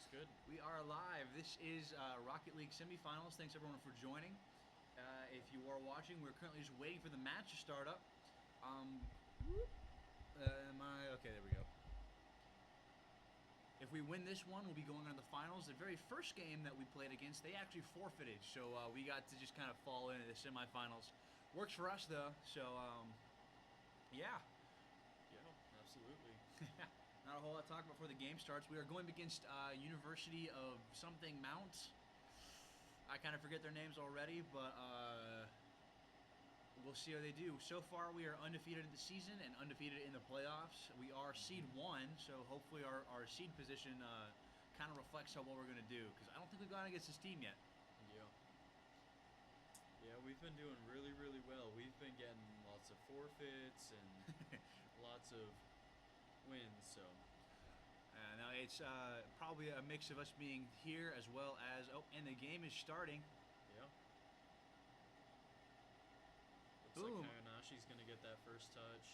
good. We are live. This is Rocket League semifinals. Thanks everyone for joining. If you are watching, we're currently just waiting for the match to start up. Okay? There we go. If we win this one, we'll be going on to the finals. The very first game that we played against, they actually forfeited, so we got to just kind of fall into the semifinals. Works for us though, so yeah. Yeah, absolutely. Not a whole lot to talk about before the game starts. We are going against University of something Mount. I kind of forget their names already, but we'll see how they do. So far, we are undefeated in the season and undefeated in the playoffs. We are seed 1, so hopefully our seed position kind of reflects how well we're going to do, because I don't think we've gone against this team yet. Yeah. Yeah, we've been doing really, really well. We've been getting lots of forfeits and lots of wins, so. Now, it's probably a mix of us being here as well as... Oh, and the game is starting. Yeah. Looks Boom. like Kayanashi's going to get that first touch.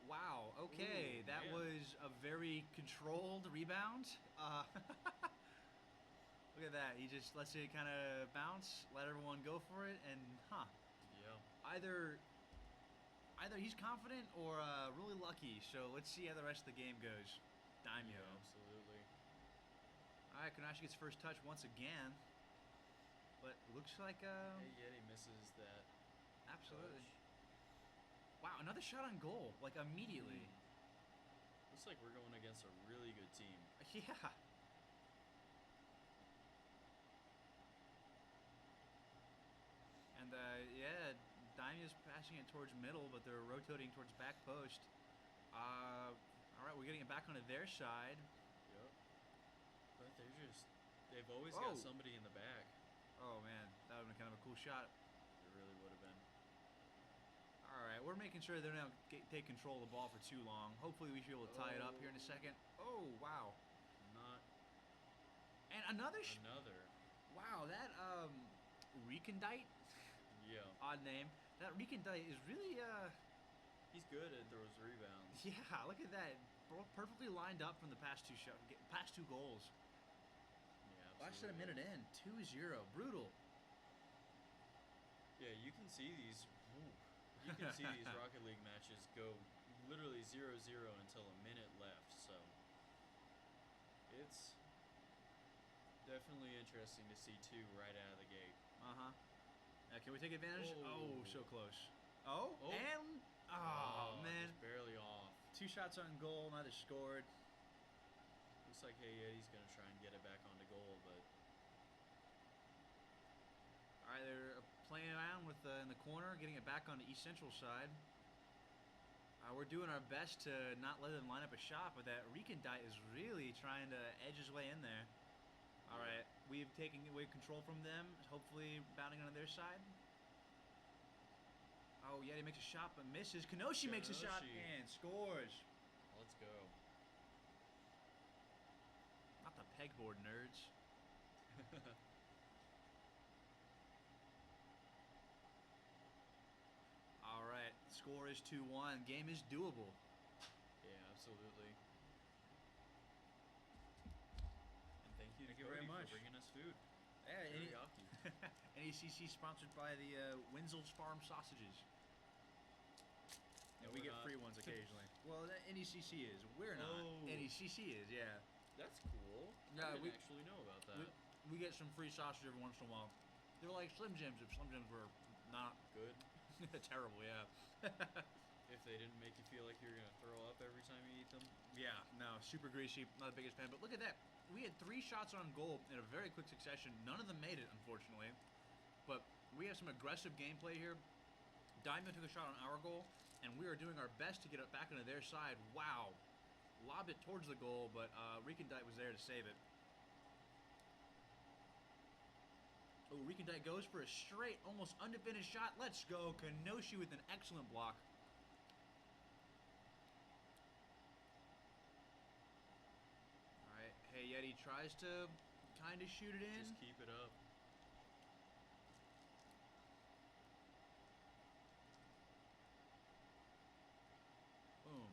Wow, okay. Ooh, that man. was a very controlled rebound. Look at that. He just lets it kind of bounce, let everyone go for it, and, Yeah. Either he's confident or really lucky. So let's see how the rest of the game goes. Daimyo. Yeah, absolutely. All right, Kanashi gets first touch once again. But looks like... Hey, yet he misses that Absolutely. touch. Wow, another shot on goal, like immediately. Looks like we're going against a really good team. Yeah. And, yeah, Daimyo's passing it towards middle, but they're rotating towards back post. All right, we're getting it back onto their side. Yep. But they've always got somebody in the back. Oh, man, that would have been kind of a cool shot. It really would have been. All right, we're making sure they don't take control of the ball for too long. Hopefully we should be able to tie it up here in a second. Oh, wow. Not. And another. Wow, that, Recondite? Yeah. Odd name. That Recondite is really, He's good at those rebounds. Yeah, look at that. Perfectly lined up from the past two goals. Yeah, absolutely. Less than a minute in. 2-0. Brutal. Yeah, you can see these. You can see these Rocket League matches go literally 0-0 until a minute left. So it's definitely interesting to see two right out of the gate. Can we take advantage? Oh, so close. Oh, and man, just barely off. 2 shots on goal, neither scored. Looks like he's gonna try and get it back onto goal, but. All right, they're playing around with in the corner, getting it back on the East Central side. We're doing our best to not let them line up a shot, but that Recondite is really trying to edge his way in there. All right, we've taken away control from them, hopefully bounding on their side. Oh, yeah, he makes a shot but misses. Kanoshi makes a shot and scores. Let's go. Not the pegboard nerds. All right, score is 2-1. Game is doable. Yeah, absolutely. And thank you very much for bringing us food. Yeah, Teriyaki. NECC sponsored by the Winsel's Farm Sausages. And we get free ones occasionally. Well, that NECC is. We're not. NECC is, yeah. That's cool. Yeah, I didn't actually know about that. We get some free sausage every once in a while. They're like Slim Jims if Slim Jims were not good. Terrible, yeah. If they didn't make you feel like you're going to throw up every time you eat them? Yeah, no, super greasy. Not the biggest fan. But look at that. We had 3 shots on goal in a very quick succession. None of them made it, unfortunately. But we have some aggressive gameplay here. Diamond took a shot on our goal, and we are doing our best to get it back into their side. Wow. Lobbed it towards the goal, but Recondite was there to save it. Oh, Recondite goes for a straight, almost unfinished shot. Let's go. Kanoshi with an excellent block. All right. Hey, Yeti tries to kind of shoot it in. Just keep it up. Boom.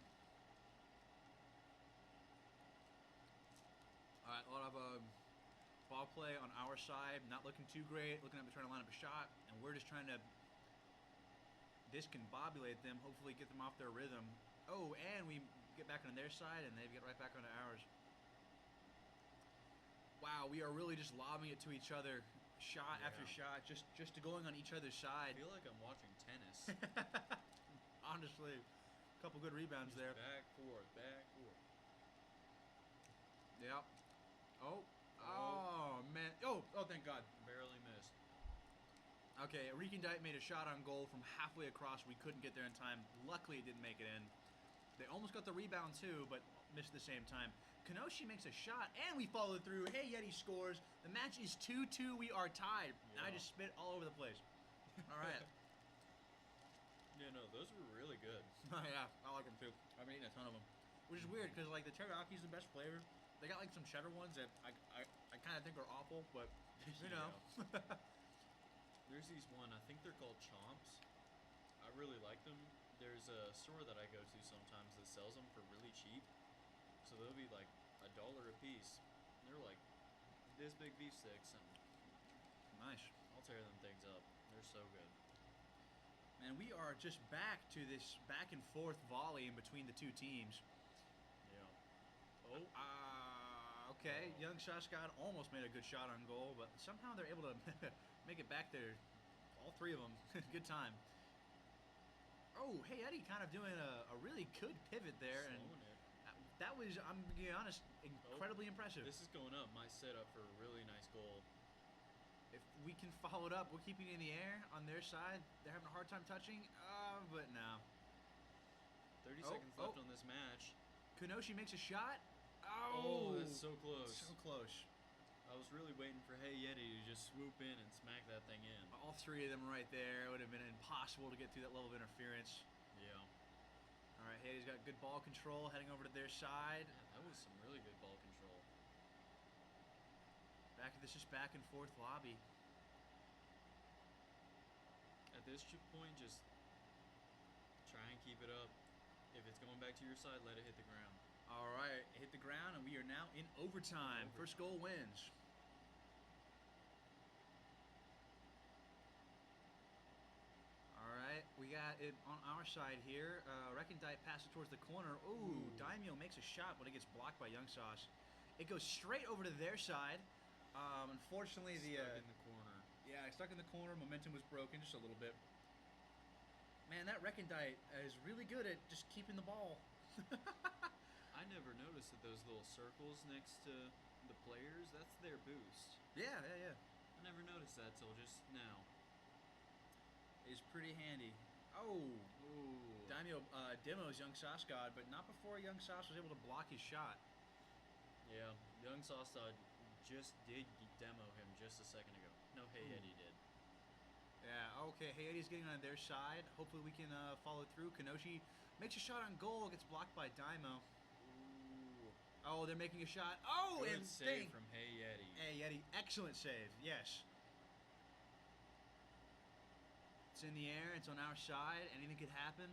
play on our side, not looking too great, looking like they're trying to line up a shot, and we're just trying to discombobulate them, hopefully get them off their rhythm. Oh, and we get back on their side, and they get right back onto ours. Wow, we are really just lobbing it to each other, shot after shot, just to going on each other's side. I feel like I'm watching tennis. Honestly, a couple good rebounds there. Back, forth, back, forth. Yep. Oh, man. Oh, thank God. Barely missed. Okay, Recondite made a shot on goal from halfway across. We couldn't get there in time. Luckily, it didn't make it in. They almost got the rebound, too, but missed at the same time. Kenoshi makes a shot, and we follow through. Hey, Yeti scores. The match is 2-2. We are tied. Yeah. And I just spit all over the place. All right. Yeah, no, those were really good. Yeah, I like them, too. I've been eating a ton of them. Which is weird, because, like, the teriyaki is the best flavor. They got, like, some cheddar ones that I kind of think are awful, but, you know. There's these one, I think they're called Chomps. I really like them. There's a store that I go to sometimes that sells them for really cheap. So they'll be like $1 a piece. They're like this big beef sticks, and nice. I'll tear them things up. They're so good. Man, we are just back to this back and forth volley in between the two teams. Yeah. Oh. Okay. Young Shashgad almost made a good shot on goal, but somehow they're able to make it back there. All three of them. Good time. Oh, hey, Eddie kind of doing a really good pivot there. Slowing and it. That was, I'm going to be honest, incredibly impressive. This is going up. Might set up for a really nice goal. If we can follow it up, we're keeping it in the air on their side. They're having a hard time touching, but no. 30 seconds left on this match. Kenoshi makes a shot. Oh, that's so close. So close. I was really waiting for Hey Yeti to just swoop in and smack that thing in. All three of them right there. It would have been impossible to get through that level of interference. Yeah. All right, Hey Yeti's got good ball control, heading over to their side. Yeah, that was some really good ball control. Back to this just back and forth lobby. At this point, just try and keep it up. If it's going back to your side, let it hit the ground. All right, hit the ground, and we are now in overtime. First goal wins. All right, we got it on our side here. Recondite passes towards the corner. Ooh, Daimyo makes a shot, but it gets blocked by Young Sauce. It goes straight over to their side. Unfortunately, stuck in the corner. Yeah, stuck in the corner. Momentum was broken just a little bit. Man, that Recondite is really good at just keeping the ball. I never noticed that those little circles next to the players, that's their boost. Yeah. I never noticed that till just now. It's pretty handy. Oh. Ooh. Daimyo demos Young Sauce God, but not before Young Sauce was able to block his shot. Yeah, Young Sauce just did demo him just a second ago. No, Hey Eddie did. Yeah, okay, Hey Eddie's getting on their side. Hopefully we can follow through. Kenoshi makes a shot on goal, gets blocked by Daimo. Oh, they're making a shot. Oh, good and save from Hey Yeti. Hey Yeti, excellent save. Yes. It's in the air. It's on our side. Anything could happen.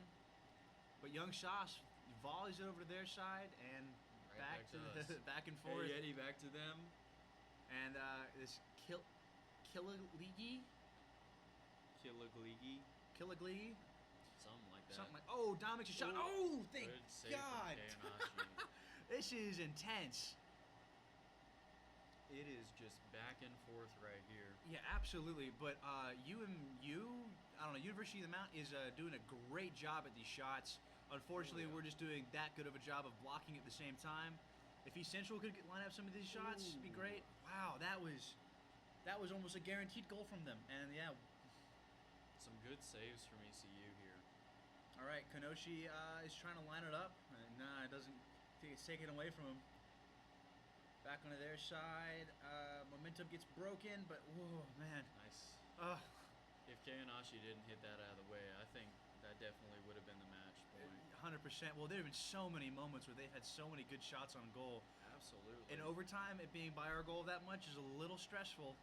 But Young Sauce volleys it over to their side and right back to us. Back and forth. Hey Yeti back to them. And this Killagligi. Something like that. Oh, Dom makes a shot. Oh, thank God. This is intense. It is just back and forth right here. Yeah, absolutely. But I don't know, University of the Mount is doing a great job at these shots. Unfortunately, we're just doing that good of a job of blocking at the same time. If East Central could line up some of these shots, it'd be great. Wow, that was almost a guaranteed goal from them. And yeah, some good saves from ECU here. All right, Kenoshi is trying to line it up. Nah, it doesn't. It's taken away from him. Back onto their side. Momentum gets broken, but whoa, man. Nice. If Kayanashi didn't hit that out of the way, I think that definitely would have been the match point. 100%. Well, there have been so many moments where they've had so many good shots on goal. Absolutely. In overtime, it being by our goal that much is a little stressful.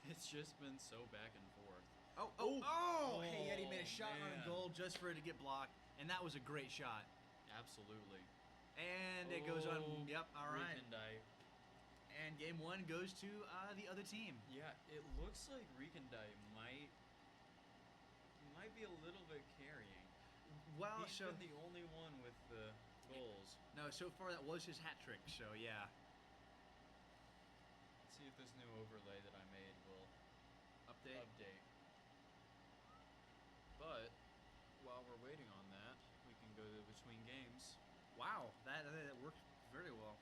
It's just been so back and forth. Oh! Hey Yeti made a shot on goal just for it to get blocked, and that was a great shot. Absolutely. And it goes on. Yep. All right. Recondite. And Game 1 goes to the other team. Yeah, it looks like Rekindai might be a little bit carrying. Well, He's been the only one with the goals. No, so far that was his hat trick. So yeah. Let's see if this new overlay that I made will Update. But while we're waiting on that, we can go to between games. Wow, that worked very well.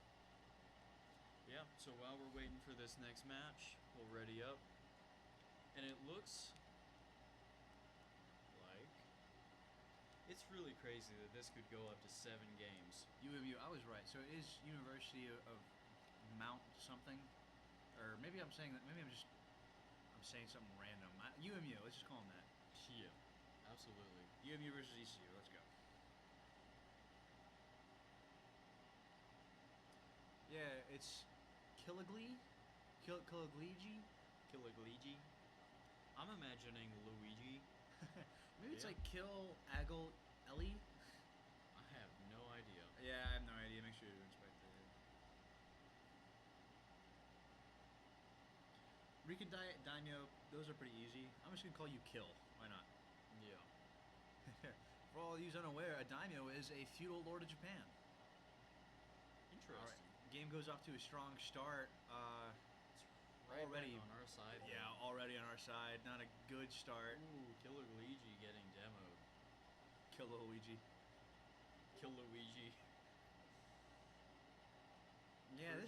Yeah, so while we're waiting for this next match, we'll ready up. And it looks like it's really crazy that this could go up to 7 games. UMU, I was right. So it is University of Mount something, or maybe I'm saying that. Maybe I'm saying something random. UMU, let's just call them that. Yeah, absolutely. UMU versus ECU. Let's go. Yeah, it's Killiglee. Killagligi. I'm imagining Luigi. Maybe it's Yeah. like Kill Aggle Ellie. I have no idea. Yeah, I have no idea. Make sure you inspect it. Rika Daimyo, those are pretty easy. I'm just gonna call you Kill. Why not? Yeah. For all of you unaware, a daimyo is a feudal lord of Japan. Interesting. All right, game goes off to a strong start. Right Already back on our side. Yeah, already on our side. Not a good start. Ooh, Killagligi getting demoed. Kill Luigi. Killaluigi. Yeah,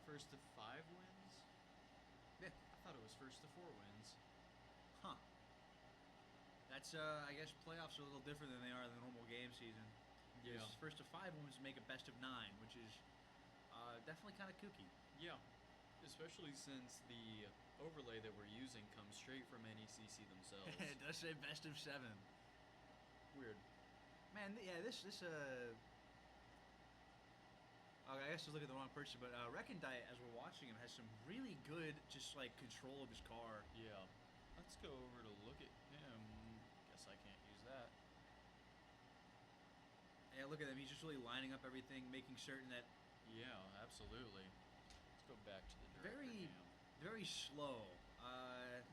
first to 5 wins. Yeah. I thought it was first to 4 wins. Huh. That's I guess playoffs are a little different than they are in the normal game season. Yeah. First to 5 wins make a best of 9, which is definitely kind of kooky. Yeah. Especially since the overlay that we're using comes straight from NECC themselves. It does say best of 7. Weird. Man, yeah, this okay, I guess I was looking at the wrong person, but Rekindai, as we're watching him, has some really good just like control of his car. Yeah. Let's go over to look at him. Guess I can't use that. Yeah, look at him. He's just really lining up everything, making certain that Yeah, absolutely. Let's go back to the director very, cam. very slow.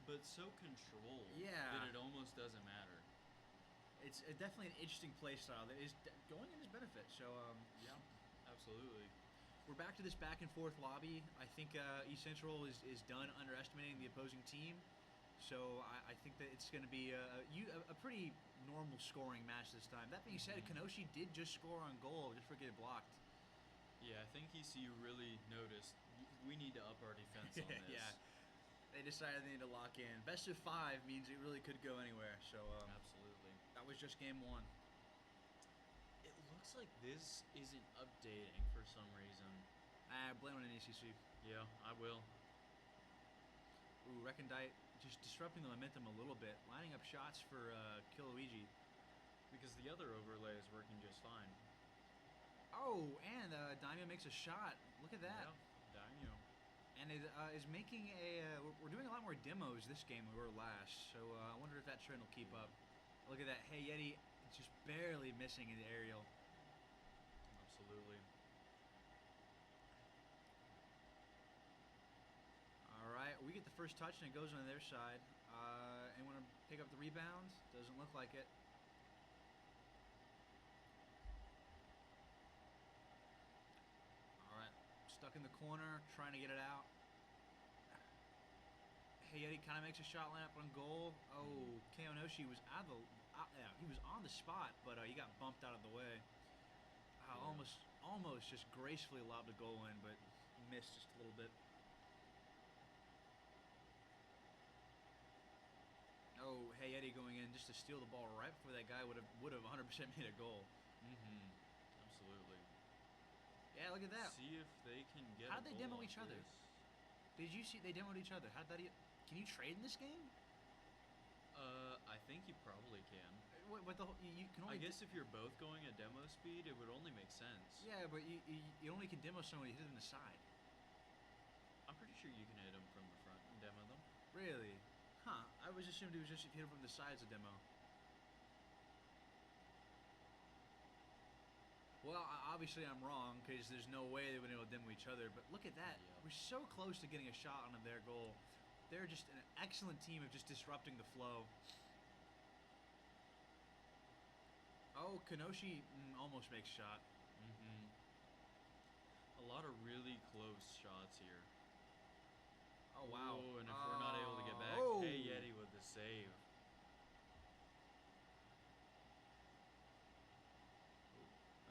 But so controlled Yeah. that it almost doesn't matter. It's definitely an interesting play style that is going in his benefit. So Yeah, absolutely. we're back to this back and forth lobby. I think East Central is done underestimating the opposing team. So I think that it's going to be a pretty normal scoring match this time. That being said, Kenoshi did just score on goal just for getting blocked. Yeah, I think ECU really noticed we need to up our defense on this. Yeah. They decided they need to lock in. Best of 5 means it really could go anywhere. So Absolutely. that was just game 1. It looks like this isn't updating for some reason. Blame on NECC. Yeah, I will. Ooh, Rekindai just disrupting the momentum a little bit, lining up shots for Kiluigi. Because the other overlay is working just fine. Oh, and Daimyo makes a shot. Look at that. Yeah, Daimyo. And it is making a. We're doing a lot more demos this game than we were last, so I wonder if that trend will keep up. Look at that. Hey Yeti, just barely missing in the aerial. Absolutely. All right, we get the first touch and it goes on their side. Anyone want to pick up the rebound? Doesn't look like it. All right, stuck in the corner, trying to get it out. Hey Yeti kind of makes a shot lineup on goal. Oh, Keonoshi was he was on the spot, but he got bumped out of the way. Almost just gracefully lobbed a goal in, but missed just a little bit. Oh, hey Eddie going in just to steal the ball right before that guy would have 100% made a goal. Absolutely. Yeah, look at that. See if they can get. How did they demo off each other? this. Did you see they demoed each other? How did that? Can you trade in this game? I think you probably can. What the? You can only. I guess if you're both going at demo speed, it would only make sense. Yeah, but you only can demo someone you hit in the side. I'm pretty sure you can hit them from the front and demo them. Really? Huh. I was assumed it was just if you hit them from the sides a demo. Well, obviously I'm wrong because there's no way they've been able to demo each other. But look at that. Yep. We're so close to getting a shot on their goal. They're just an excellent team of just disrupting the flow. Oh, Kenoshi almost makes shot. A lot of really close shots here. Oh, wow. Ooh, and if we're not able to get back, Oh. hey Yeti with the save.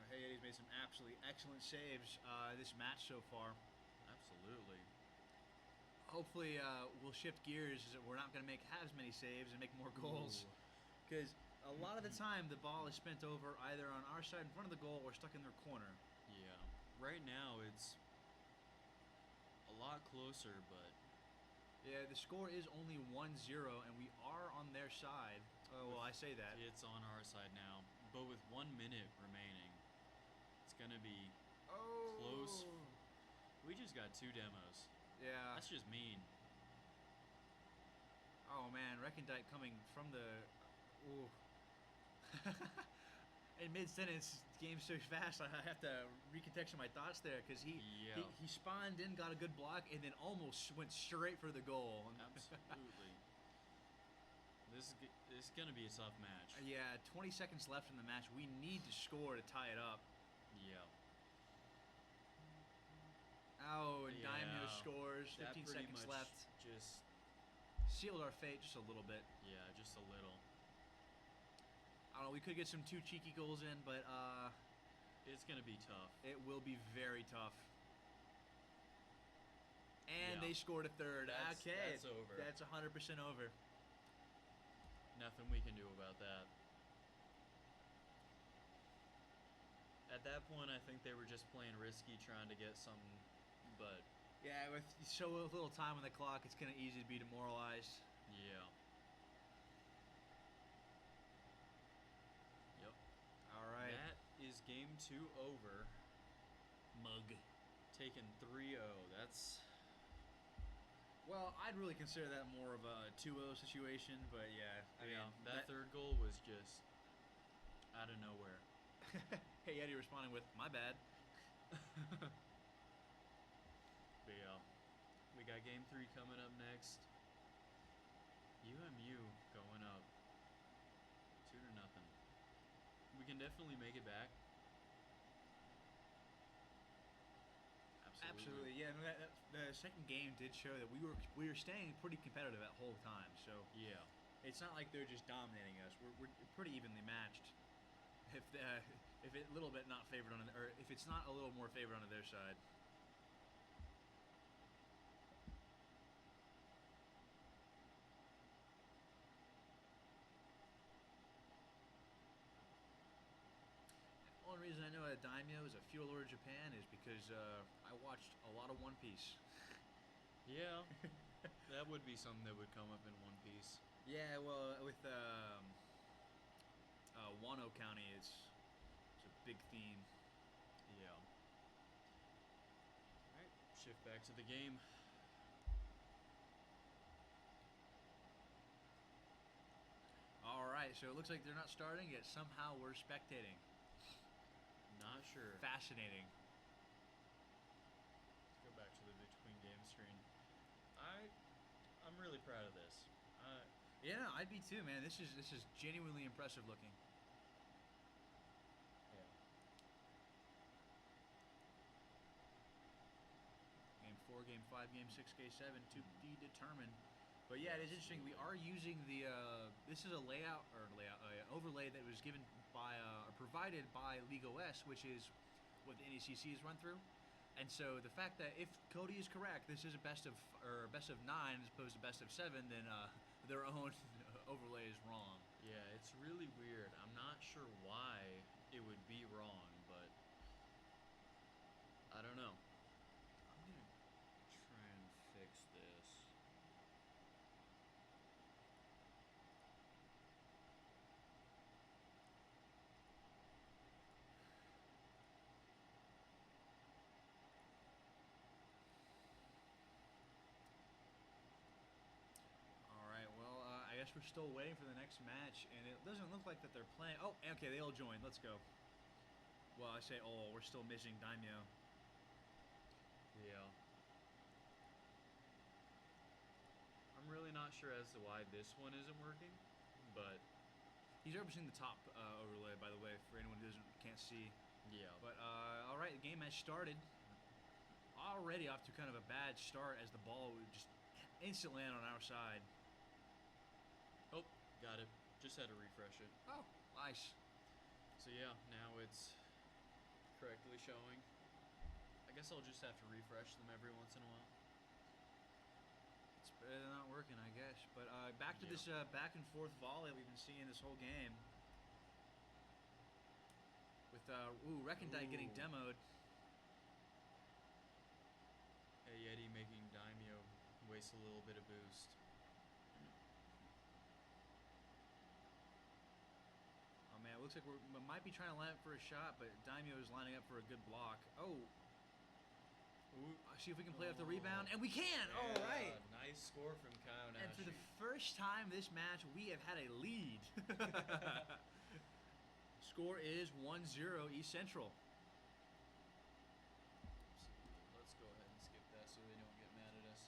Hey, Eddie's made some absolutely excellent saves this match so far. Absolutely. Hopefully, we'll shift gears. We're not going to make half as many saves and make more goals. Because a lot of the time, the ball is spent over either on our side in front of the goal or stuck in their corner. Yeah. Right now, it's a lot closer, but... Yeah, the score is only 1-0, and we are on their side. Oh, well, I say that. It's on our side now. But with 1 minute remaining, it's going to be close. We just got 2 demos. Yeah. That's just mean. Oh, man. Recondite coming from the... Ooh. In mid-sentence, game's so fast, I have to recontextualize my thoughts there because he spawned in, got a good block, and then almost went straight for the goal. Absolutely. This is going to be a tough match. Yeah, 20 seconds left in the match. We need to score to tie it up. Yeah. Oh, and Daimyo scores. 15 seconds left. Just sealed our fate just a little bit. Yeah, just a little. I don't know, we could get some 2 cheeky goals in, but it's going to be tough. It will be very tough. And they scored a third. That's over. That's 100% over. Nothing we can do about that. At that point, I think they were just playing risky, trying to get some, but... Yeah, with so little time on the clock, it's kind of easy to be demoralized. Yeah. Yep. All right. That is game 2 over. Mug. Taken 3-0. That's... Well, I'd really consider that more of a 2-0 situation, but yeah. I mean, that third goal was just out of nowhere. Hey, Eddie responding with, my bad. But yeah, we got game 3 coming up next. UMU going up 2-0. We can definitely make it back. Absolutely, yeah. No, the second game did show that we were staying pretty competitive that whole time. So yeah, it's not like they're just dominating us. We're pretty evenly matched. If it's a little bit not favored on, or if it's not a little more favored on their side. The only reason I know that Daimyo is a fuel lord of Japan is because I watched a lot of One Piece. Yeah, that would be something that would come up in One Piece. Yeah, well, with Wano County, it's a big theme. Yeah. Alright, shift back to the game. Alright, so it looks like they're not starting, yet somehow we're spectating. Not sure. Fascinating. Let's go back to the between game screen. I'm really proud of this. Yeah, no, I'd be too, man. This is genuinely impressive looking. Yeah. Game 4, game 5, game 6, game 7 to be determined. But yeah, it is interesting. We are using the this is a overlay that was given by or provided by League OS, which is what the NECC is run through. And so the fact that if Cody is correct, this is a best of 9 as opposed to best of 7, then their own overlay is wrong. Yeah, it's really weird. I'm not sure why it would be wrong, but I don't know. I'm gonna try and fix this. Alright, well, I guess we're still waiting for the next match, and it doesn't look like that they're playing. Oh, okay, they all joined. Let's go. Well, I say all. We're still missing Daimyo. Yeah. I'm really not sure as to why this one isn't working, but He's representing the top overlay, by the way, for anyone who can't see. yeah. But all right, the game has started. Already off to kind of a bad start as the ball would just instantly land on our side. Oh, got it. Just had to refresh it. Oh, nice. So yeah, now it's correctly showing. I guess I'll just have to refresh them every once in a while. It's better than not working, I guess. But back to Yeah. this back and forth volley we've been seeing this whole game. With Recondite getting Ooh. demoed. Hey Yeti making Daimyo waste a little bit of boost. Oh man, it looks like we might be trying to line up for a shot, but Daimyo is lining up for a good block. Oh, Ooh. see if we can play off the rebound, and we can. All right. Nice score from Kaonashi. And for the first time this match, we have had a lead. Score is 1-0 East Central. Let's go ahead and skip that so they don't get mad at us.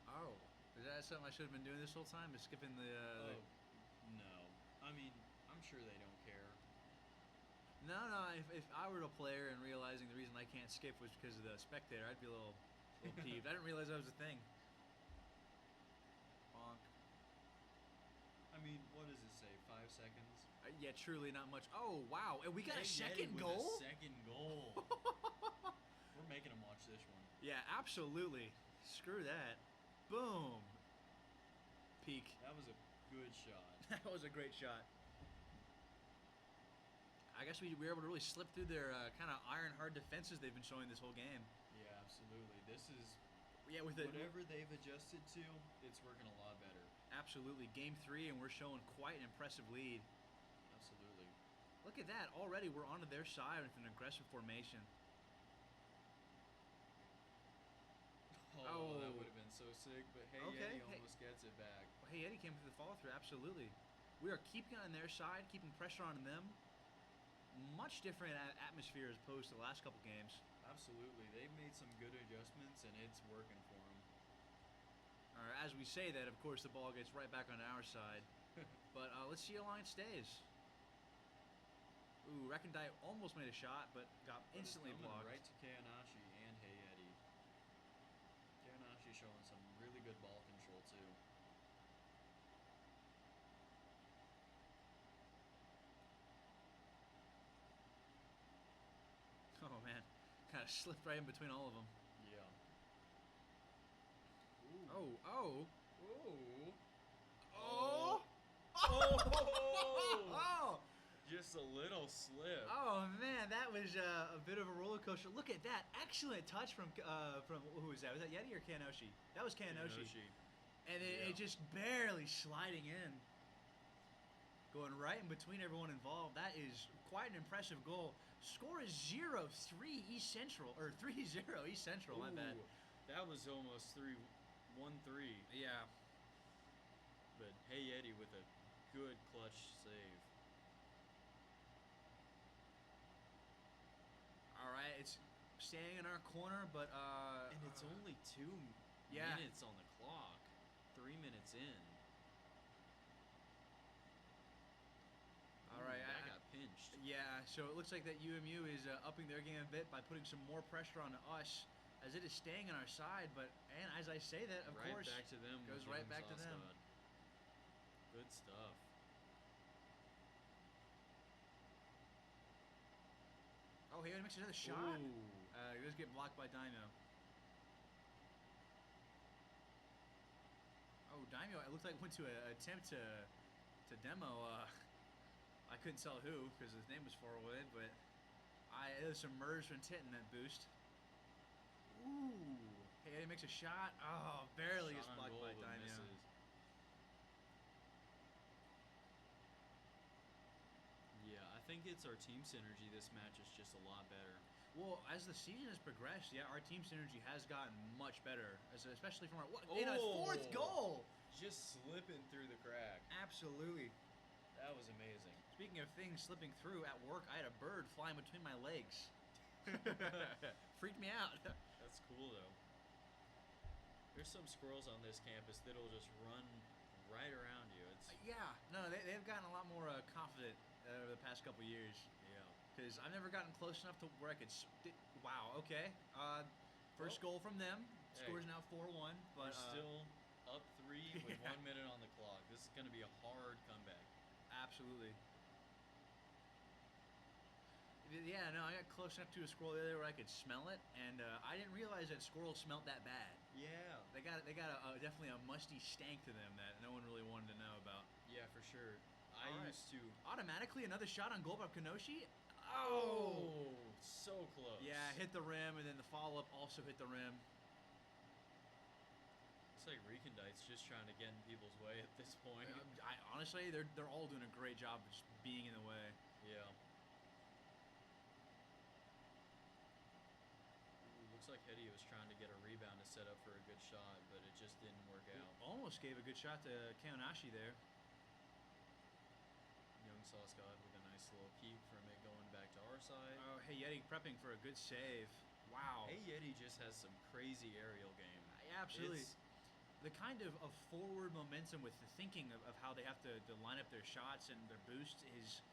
Oh, is that something I should have been doing this whole time? Is skipping the No. I mean, I'm sure they don't care. No. If I were a player and realizing the reason I can't skip was because of the spectator, I'd be a little peeved. I didn't realize that was a thing. Bonk. I mean, what does it say? 5 seconds? Yeah, truly not much. Oh, wow. And we got a Hey, second Yeti with goal? A second goal. We're making them watch this one. Yeah, absolutely. Screw that. Boom. Peak. That was a good shot. That was a great shot. I guess we were able to really slip through their kind of iron-hard defenses they've been showing this whole game. Yeah, absolutely. This is With whatever they've adjusted to, it's working a lot better. Absolutely. Game 3, and we're showing quite an impressive lead. Absolutely. Look at that. Already we're onto their side with an aggressive formation. Oh, that would have been so sick, but hey, Okay, Yeti almost gets it back. Hey, Eddie came through the follow-through. Absolutely. We are keeping on their side, keeping pressure on them. Much different atmosphere as opposed to the last couple games. Absolutely. They've made some good adjustments, and it's working for them. As we say that, of course, the ball gets right back on our side. But let's see how long it stays. Ooh, Recondite almost made a shot, but got instantly blocked. Right to Kaonashi and Hey Eddie. Kaonashi showing some really good ball control, too. Oh, man. Kind of slipped right in between all of them. Yeah. Oh. Ooh. Oh. Oh! Just a little slip. Oh man, that was a bit of a roller coaster. Look at that excellent touch from who was that? Was that Yeti or Kaonashi? That was Kaonashi. And it just barely sliding in, going right in between everyone involved. That is quite an impressive goal. Score is 0-3 East Central, or 3-0 East Central. My bad. That was almost 1-3. Yeah. But Hey Yeti with a good clutch save. All right, it's staying in our corner, but and it's only 2 minutes on the clock. 3 minutes in. All right, that got pinched. Yeah, so it looks like that UMU is upping their game a bit by putting some more pressure on us, as it is staying on our side. But and as I say that, of course, back to them. Goes right back to them. Good stuff. Oh, he makes another shot. He does get blocked by Daimyo. Oh, Daimyo, it looked like went to an attempt to demo. I couldn't tell who because his name was far away, but it was some merge from Tit in that boost. Ooh. Hey, he makes a shot. Oh, barely gets blocked by Daimyo. Yeah, I think it's our team synergy. This match is just a lot better. Well, as the season has progressed, yeah, our team synergy has gotten much better, especially from in a fourth goal. Just slipping through the crack. Absolutely. That was amazing. Speaking of things slipping through, at work I had a bird flying between my legs. Freaked me out. That's cool though. There's some squirrels on this campus that'll just run right around you. It's Yeah, no, they've gotten a lot more confident over the past couple years. yeah. Because I've never gotten close enough to where I could. Wow. Okay. First goal from them. Hey. Score's now 4-1. We're But still up 3 with Yeah. 1 minute on the clock. This is gonna be a hard comeback. absolutely. Yeah, no, I got close enough to a squirrel the other day where I could smell it, and I didn't realize that squirrels smelled that bad. Yeah. They got definitely a musty stank to them that no one really wanted to know about. Yeah, for sure. I All right. used to. Automatically, another shot on goal by Kenoshi. Oh, so close. Yeah, hit the rim, and then the follow-up also hit the rim. It's like Recondite's just trying to get in people's way at this point. Honestly, they're all doing a great job of just being in the way. Yeah. Ooh, looks like Hetty was trying to get a rebound to set up for a good shot, but it just didn't work out. Almost gave a good shot to Kaonashi there. Young Sauce God with a nice little keep from it going back to our side. Oh, hey Yeti prepping for a good save. Wow. Hey Yeti just has some crazy aerial game. Absolutely. It's- The kind of forward momentum with the thinking of how they have to line up their shots and their boosts is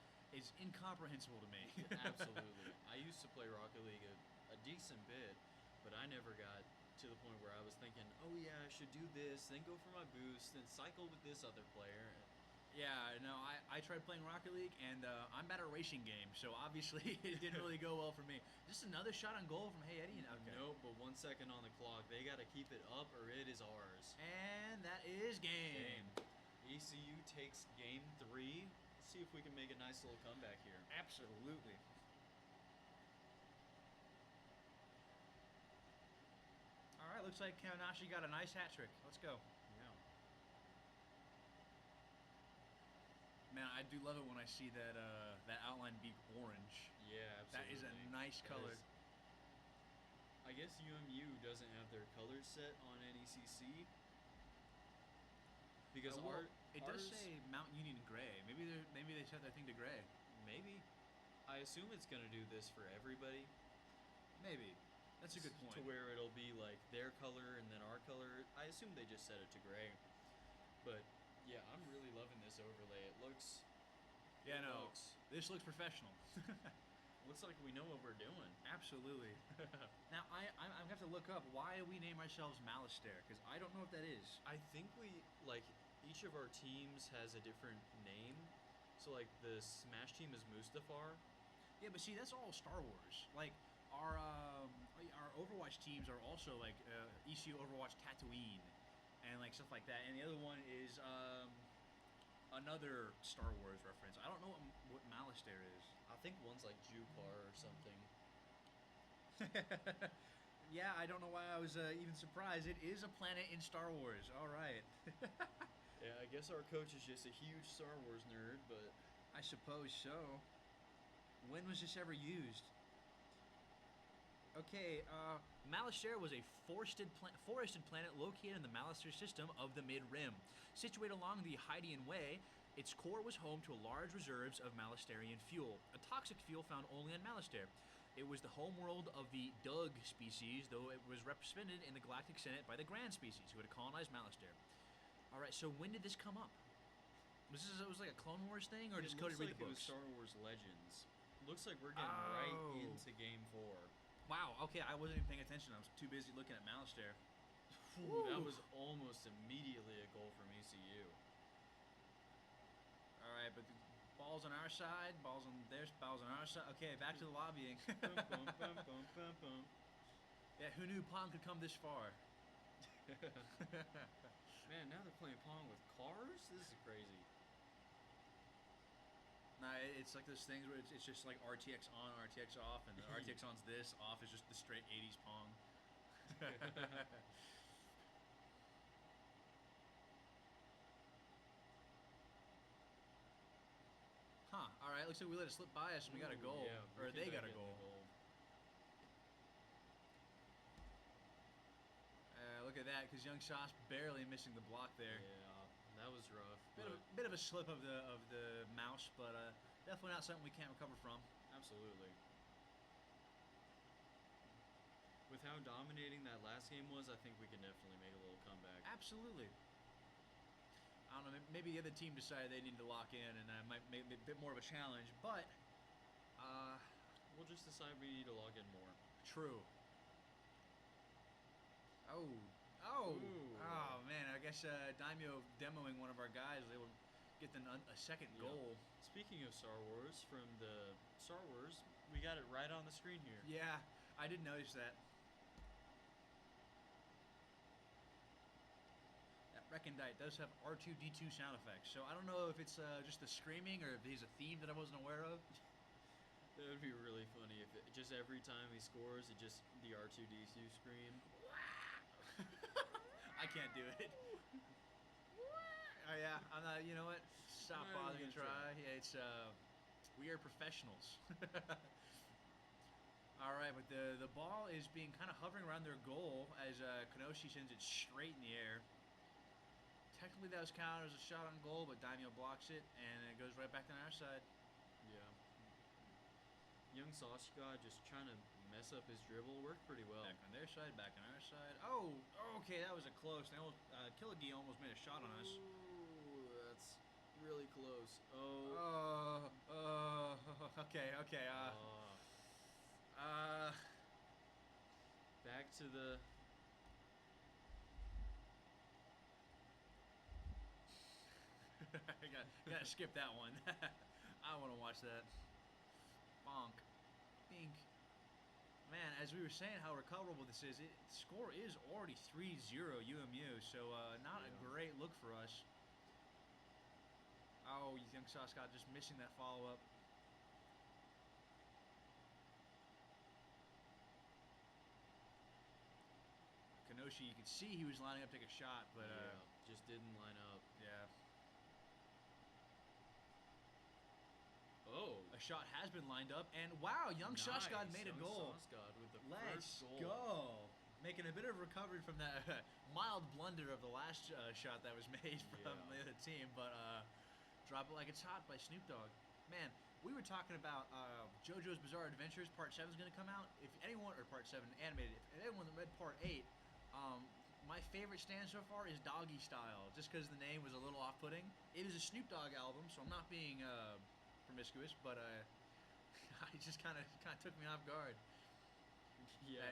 incomprehensible to me. Absolutely. I used to play Rocket League a decent bit, but I never got to the point where I was thinking, oh yeah, I should do this, then go for my boost, then cycle with this other player. Yeah, no, I tried playing Rocket League, and I'm bad at racing games, so obviously it didn't really go well for me. Just another shot on goal from Hey Eddie. Okay. Nope, but 1 second on the clock. They got to keep it up or it is ours. And that is game. ECU takes game 3. Let's see if we can make a nice little comeback here. Absolutely. All right, looks like Kaonashi got a nice hat trick. Let's go. Yeah. Man, I do love it when I see that that outline be orange. Yeah, That absolutely. is a nice That color. is- I guess UMU doesn't have their colors set on NECC. Because Well, it ours, does say Mount Union gray. Maybe they set their thing to gray. maybe. I assume it's going to do this for everybody. Maybe. That's a good point. To where it'll be like their color and then our color. I assume they just set it to gray. But yeah, I'm really loving this overlay. It looks. Yeah, it no. Looks, This looks professional. looks like we know what we're doing. Absolutely. Now, I'm going to have to look up why we name ourselves Malistaire, because I don't know what that is. I think we like each of our teams has a different name. So like the Smash team is Mustafar. Yeah, but see, that's all Star Wars. Like, our Overwatch teams are also, like, ECU Overwatch Tatooine, and, like, stuff like that. And the other one is another Star Wars reference. I don't know what Malistaire is. I think one's like Jupar or something. Yeah, I don't know why I was even surprised. It is a planet in Star Wars. All right. Yeah, I guess our coach is just a huge Star Wars nerd, but I suppose so. When was this ever used? Okay, Malistaire was a forested planet located in the Malistaire system of the Mid-Rim. Situated along the Hydean Way, its core was home to large reserves of Malistarian fuel, a toxic fuel found only on Malistaire. It was the homeworld of the Dug species, though it was represented in the Galactic Senate by the Grand species, who had colonized Malistaire. Alright, so when did this come up? Was like a Clone Wars thing, or it just Cody looks read like the it was books? Star Wars Legends. Looks like we're getting right Oh. into game 4. Wow, okay, I wasn't even paying attention. I was too busy looking at Malistaire. Ooh, that Woo. was almost immediately a goal from ECU. Alright, but the ball's on our side, balls on our side. Okay, back to the lobbying. Bum, bum, bum, bum, bum, bum. Yeah, who knew Pong could come this far? Man, now they're playing Pong with cars? This is crazy. Nah, it's like those things where it's just like RTX on, RTX off, and the RTX on's this, off is just the straight 80s Pong. Huh, alright, looks like we let it slip by us and we got a Ooh, goal. yeah, Or they got a Recondite getting goal. the Look at that, because Young Sauce barely missing the block there. Yeah, that was rough. Bit of a slip of the mouse, but definitely not something we can't recover from. Absolutely. With how dominating that last game was, I think we can definitely make a little comeback. Absolutely. I don't know. Maybe the other team decided they need to lock in, and might make it a bit more of a challenge. But we'll just decide we need to log in more. True. Oh, Ooh. man! I guess Daimyo demoing one of our guys was able to get a second goal. Speaking of Star Wars, from the Star Wars, we got it right on the screen here. Yeah, I did notice that. That Recondite does have R2-D2 sound effects, so I don't know if it's just the screaming or if he's a theme that I wasn't aware of. That would be really funny if just every time he scores, it just the R2-D2 scream. I can't do it. Oh yeah, I'm not. You know what? Stop bothering to try. Yeah, it's we are professionals. All right, but the ball is being kind of hovering around their goal as Kenoshi sends it straight in the air. Technically, that was counted as a shot on goal, but Daimyo blocks it, and it goes right back on our side. Yeah. Young Sasuke just trying to mess up his dribble worked pretty well. Back on their side, back on our side. Oh, okay, that was a close. Killigee almost made a shot on us. Ooh, that's really close. Okay. Back to the. Gotta skip that one. I want to watch that. Bonk. Bink. Man, as we were saying how recoverable this is, the score is already 3-0 UMU, so not a great look for us. Oh, young Sasuke just missing that follow-up. Kenoshi, you could see he was lining up to take a shot, but just didn't line up. Yeah. Oh, a shot has been lined up, and wow, young Sasuke made a goal. With the Let's first goal. go. Making a bit of recovery from that mild blunder of the last shot that was made from the other team, but drop it like it's hot by Snoop Dogg. Man, we were talking about JoJo's Bizarre Adventures Part 7 is going to come out. If anyone, or Part 7 animated, if anyone that read Part 8, my favorite stand so far is Doggy Style, just because the name was a little off-putting. It is a Snoop Dogg album, so I'm not being promiscuous, but it just kind of took me off guard. Yeah,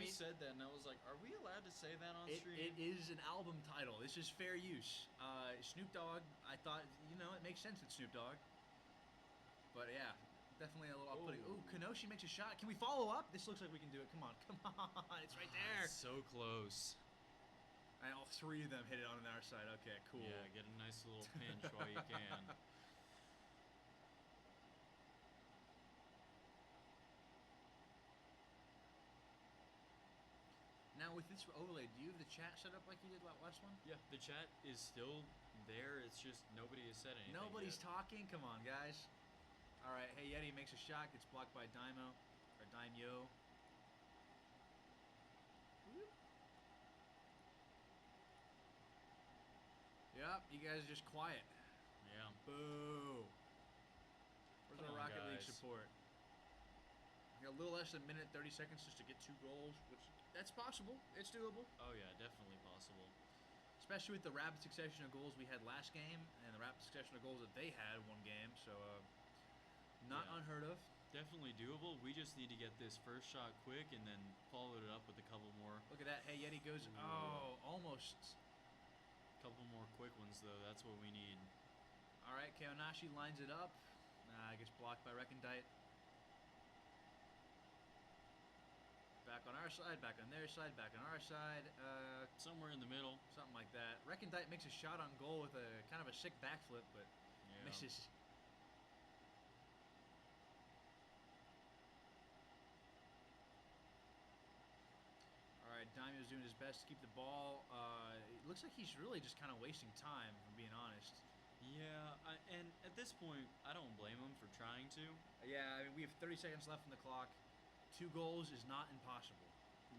you said that, and I was like, "Are we allowed to say that on stream?" It is an album title. This is fair use. Snoop Dogg. I thought, it makes sense. It's Snoop Dogg. But yeah, definitely a little off-putting. Ooh, Kenoshi makes a shot. Can we follow up? This looks like we can do it. Come on, it's right there. It's so close. And all three of them hit it on our side. Okay, cool. Yeah, get a nice little pinch while you can. Now with this overlay, do you have the chat set up like you did last one? Yeah, the chat is still there. It's just nobody has said anything. Nobody's talking. Come on, guys. All right. Hey, Yeti makes a shot. Gets blocked by Daimyo. Yep. You guys are just quiet. Yeah. Boo. Where's our Rocket League support? We got a little less than a minute, 30 seconds just to get 2 goals, which that's possible. It's doable. Oh yeah, definitely possible. Especially with the rapid succession of goals we had last game and the rapid succession of goals that they had one game, so not unheard of. Definitely doable. We just need to get this first shot quick and then follow it up with a couple more. Look at that. Hey, Yeti goes. Ooh. Oh, almost. Couple more quick ones though. That's what we need. All right, Kaonashi lines it up. Gets blocked by Recondite. Back on our side, back on their side, back on our side. Somewhere in the middle. Something like that. Recondite makes a shot on goal with a kind of a sick backflip, but misses. All right, Daimyo's doing his best to keep the ball. It looks like he's really just kind of wasting time, if I'm being honest. Yeah, and at this point, I don't blame him for trying to. Yeah, I mean, we have 30 seconds left on the clock. 2 goals is not impossible.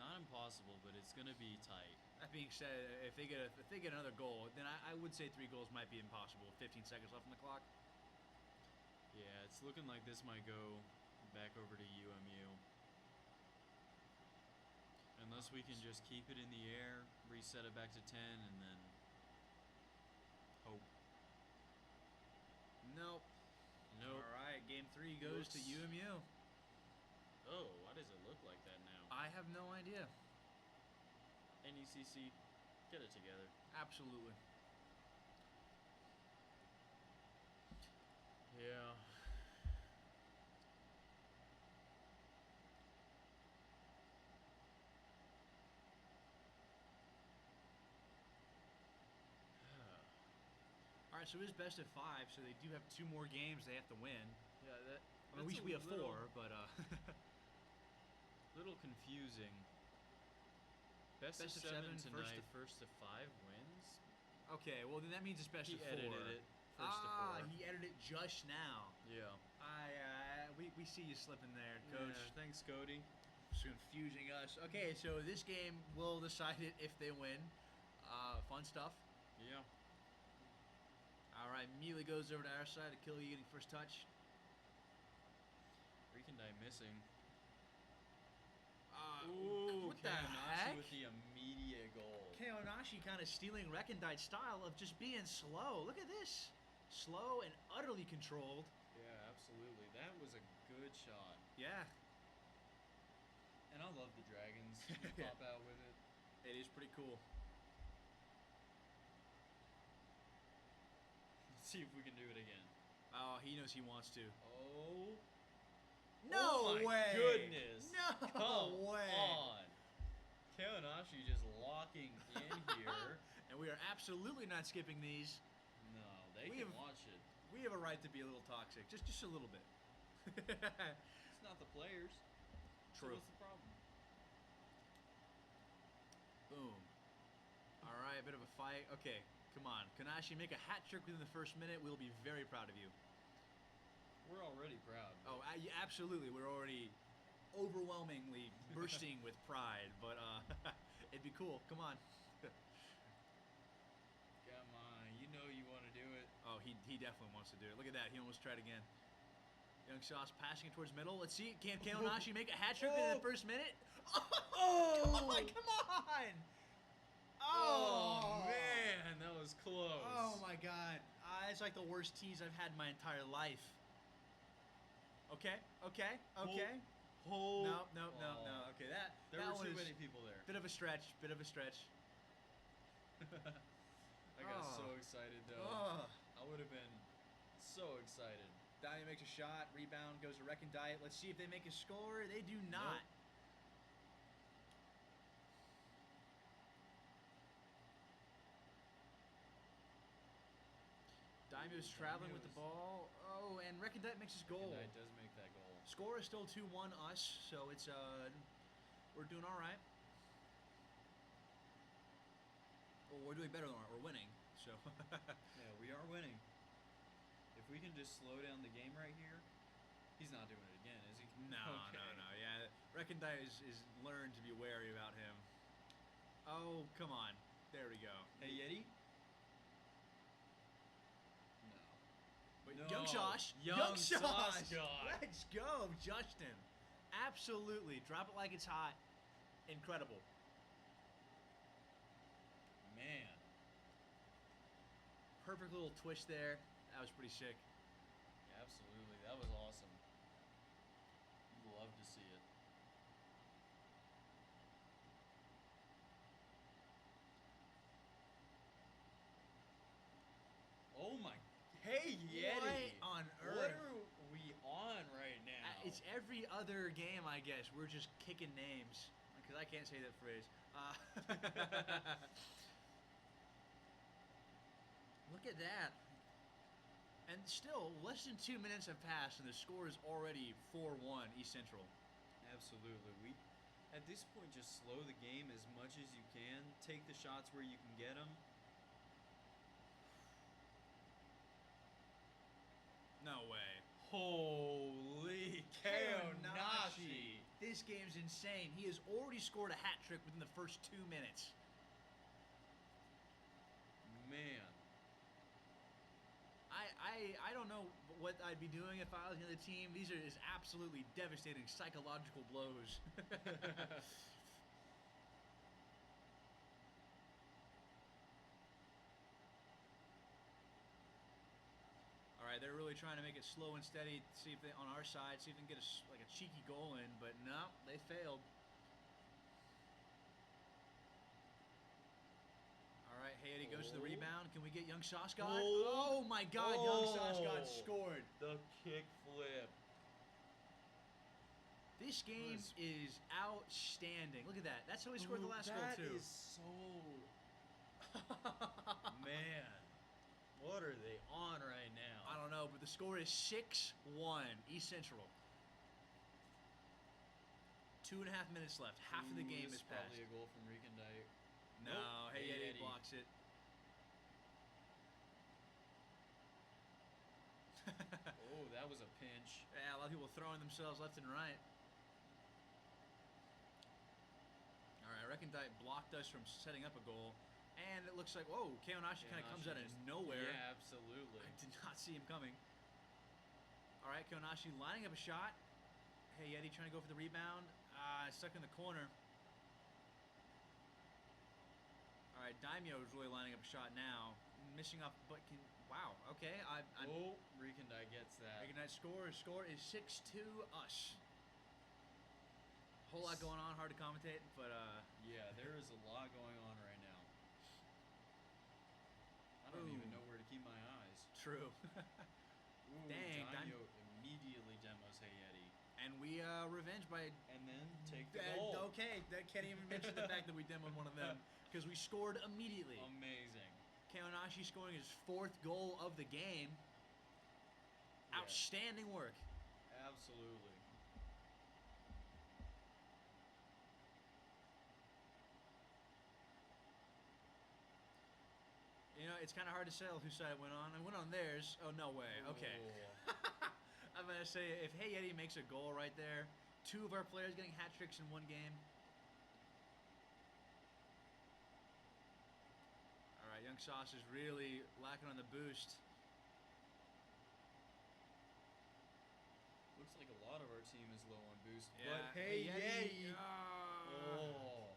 Not impossible, but it's gonna be tight. That being said, if they get another goal, then I would say 3 goals might be impossible. 15 seconds left on the clock. Yeah, it's looking like this might go back over to UMU. Unless we can just keep it in the air, reset it back to 10, and then hope. Nope. Nope. All right, game 3 goes to UMU. Oh, why does it look like that now? I have no idea. NECC, get it together. Absolutely. Yeah. All right, so it is best of 5, so they do have 2 more games they have to win. Yeah, that. I mean, we have 4, but little confusing. Best of 7 tonight, first to 5 wins. Okay, well then that means it's best He of 4. edited it. First to 4. He edited it just now. Yeah. We see you slipping there, Coach. Yeah, thanks, Cody. Just confusing us. Okay, so this game will decide it if they win. Fun stuff. Yeah. All right, immediately goes over to our side. Achille getting first touch. Rekindai missing. Ooh, what the heck? With the immediate goal. Keonashi kind of stealing Rekindai's style of just being slow. Look at this. Slow and utterly controlled. Yeah, absolutely. That was a good shot. Yeah. And I love the dragons. You pop out with it. It is pretty cool. Let's see if we can do it again. Oh, he knows he wants to. Oh. No oh my way! Goodness! No Come way! on! Keonashi just locking in here. And we are absolutely not skipping these. No, they can watch it. We have a right to be a little toxic, just a little bit. It's not the players. True. So what's the problem? Boom. All right, a bit of a fight. Okay, come on. Kanashi, make a hat trick within the first minute. We'll be very proud of you. We're already proud. Oh, absolutely. We're already overwhelmingly bursting with pride, but it'd be cool. Come on. Come on. You know you want to do it. Oh, he definitely wants to do it. Look at that. He almost tried again. Young Sauce passing it towards middle. Let's see. Can Keonashi make a hat trick in the first minute? Oh! Come on! Oh, man. That was close. Oh, my God. It's like the worst tease I've had in my entire life. Okay. Hold. No. Okay, There that were too was many people there. Bit of a stretch. I got so excited, though. I would have been so excited. Dai makes a shot. Rebound goes to Rekindai. Let's see if they make a score. They do not. Nope. Daimyo's traveling with the ball. Oh, and Rekindai makes his goal. Rekindai does make that goal. Score is still 2-1 us, so it's we're doing all right. Well, we're doing better than we're winning. So yeah, we are winning. If we can just slow down the game right here, he's not doing it again, is he? No. Yeah, Rekindai is learned to be wary about him. Oh, come on. There we go. Hey, Yeti. No. Young Sauce. Young Sauce. Let's go, Justin. Absolutely. Drop it like it's hot. Incredible. Man. Perfect little twist there. That was pretty sick. Absolutely. That was awesome. Love to see it. Oh my. Hey, Yeti. What on earth? What are we on right now? It's every other game, I guess. We're just kicking names. Because I can't say that phrase. Look at that. And still, less than 2 minutes have passed, and the score is already 4-1 East Central. Absolutely. We, at this point, just slow the game as much as you can. Take the shots where you can get them. No way. Holy Keonashi. This this game's insane. He has already scored a hat trick within the first 2 minutes. Man. I don't know what I'd be doing if I was in the team. These are just absolutely devastating psychological blows. All right, they're really trying to make it slow and steady. See if they on our side, see if they can get a cheeky goal in, but no, they failed. All right, Haiti goes to the rebound. Can we get young Shosgott? Oh my God, young Shosgott scored. The kick flip. This game is outstanding. Look at that. That's how he scored the last goal too. That is so. Man, what are they on right now? I don't know, but the score is 6-1, East Central. 2.5 minutes left. Half of the game is passed. Probably a goal from Rekindite. No, nope. Hey Eddie blocks it. Oh, that was a pinch. Yeah, a lot of people throwing themselves left and right. All right, Rekindite blocked us from setting up a goal. And it looks like, whoa, Keonashi kind of comes out of nowhere. Yeah, absolutely. I did not see him coming. All right, Keonashi lining up a shot. Hey Eddie trying to go for the rebound. Stuck in the corner. All right, Daimyo is really lining up a shot now. Missing off, but can, wow, okay. Oh, Rekindite gets that. Rekindite score is 6-2 us. Whole lot going on, hard to commentate, but yeah, there is a lot going on right now. I don't even know where to keep my eyes. True. Ooh, dang, Daimyo immediately demos Hey Eddie. And we revenge by and then take the goal. Okay, that can't even mention the fact that we demoed one of them because we scored immediately. Amazing. Keonashi scoring his 4th goal of the game. Yeah. Outstanding work. Absolutely. You know, it's kind of hard to tell whose side it went on. I went on theirs. Oh, no way. Okay. I'm going to say, if Hey Eddie makes a goal right there, 2 of our players getting hat tricks in 1 game. All right, young Sauce is really lacking on the boost. Looks like a lot of our team is low on boost. Yeah. But Hey Eddie. Oh.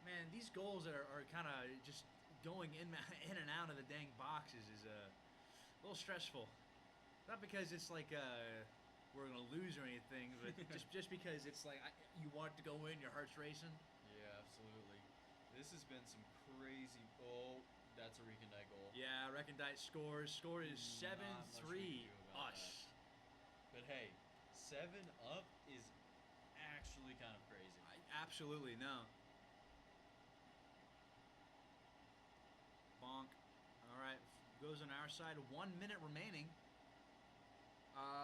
Man, these goals are kind of just going in and out of the dang boxes is a little stressful. Not because it's like we're gonna lose or anything, but just because it's like you want it to go in, your heart's racing. Yeah, absolutely. This has been some crazy. Oh, that's a Rekindite goal. Yeah, Rekindite scores. Score is 7-3 us. But hey, 7 up is actually kind of crazy. Absolutely no. Bonk. All right, goes on our side. 1 minute remaining.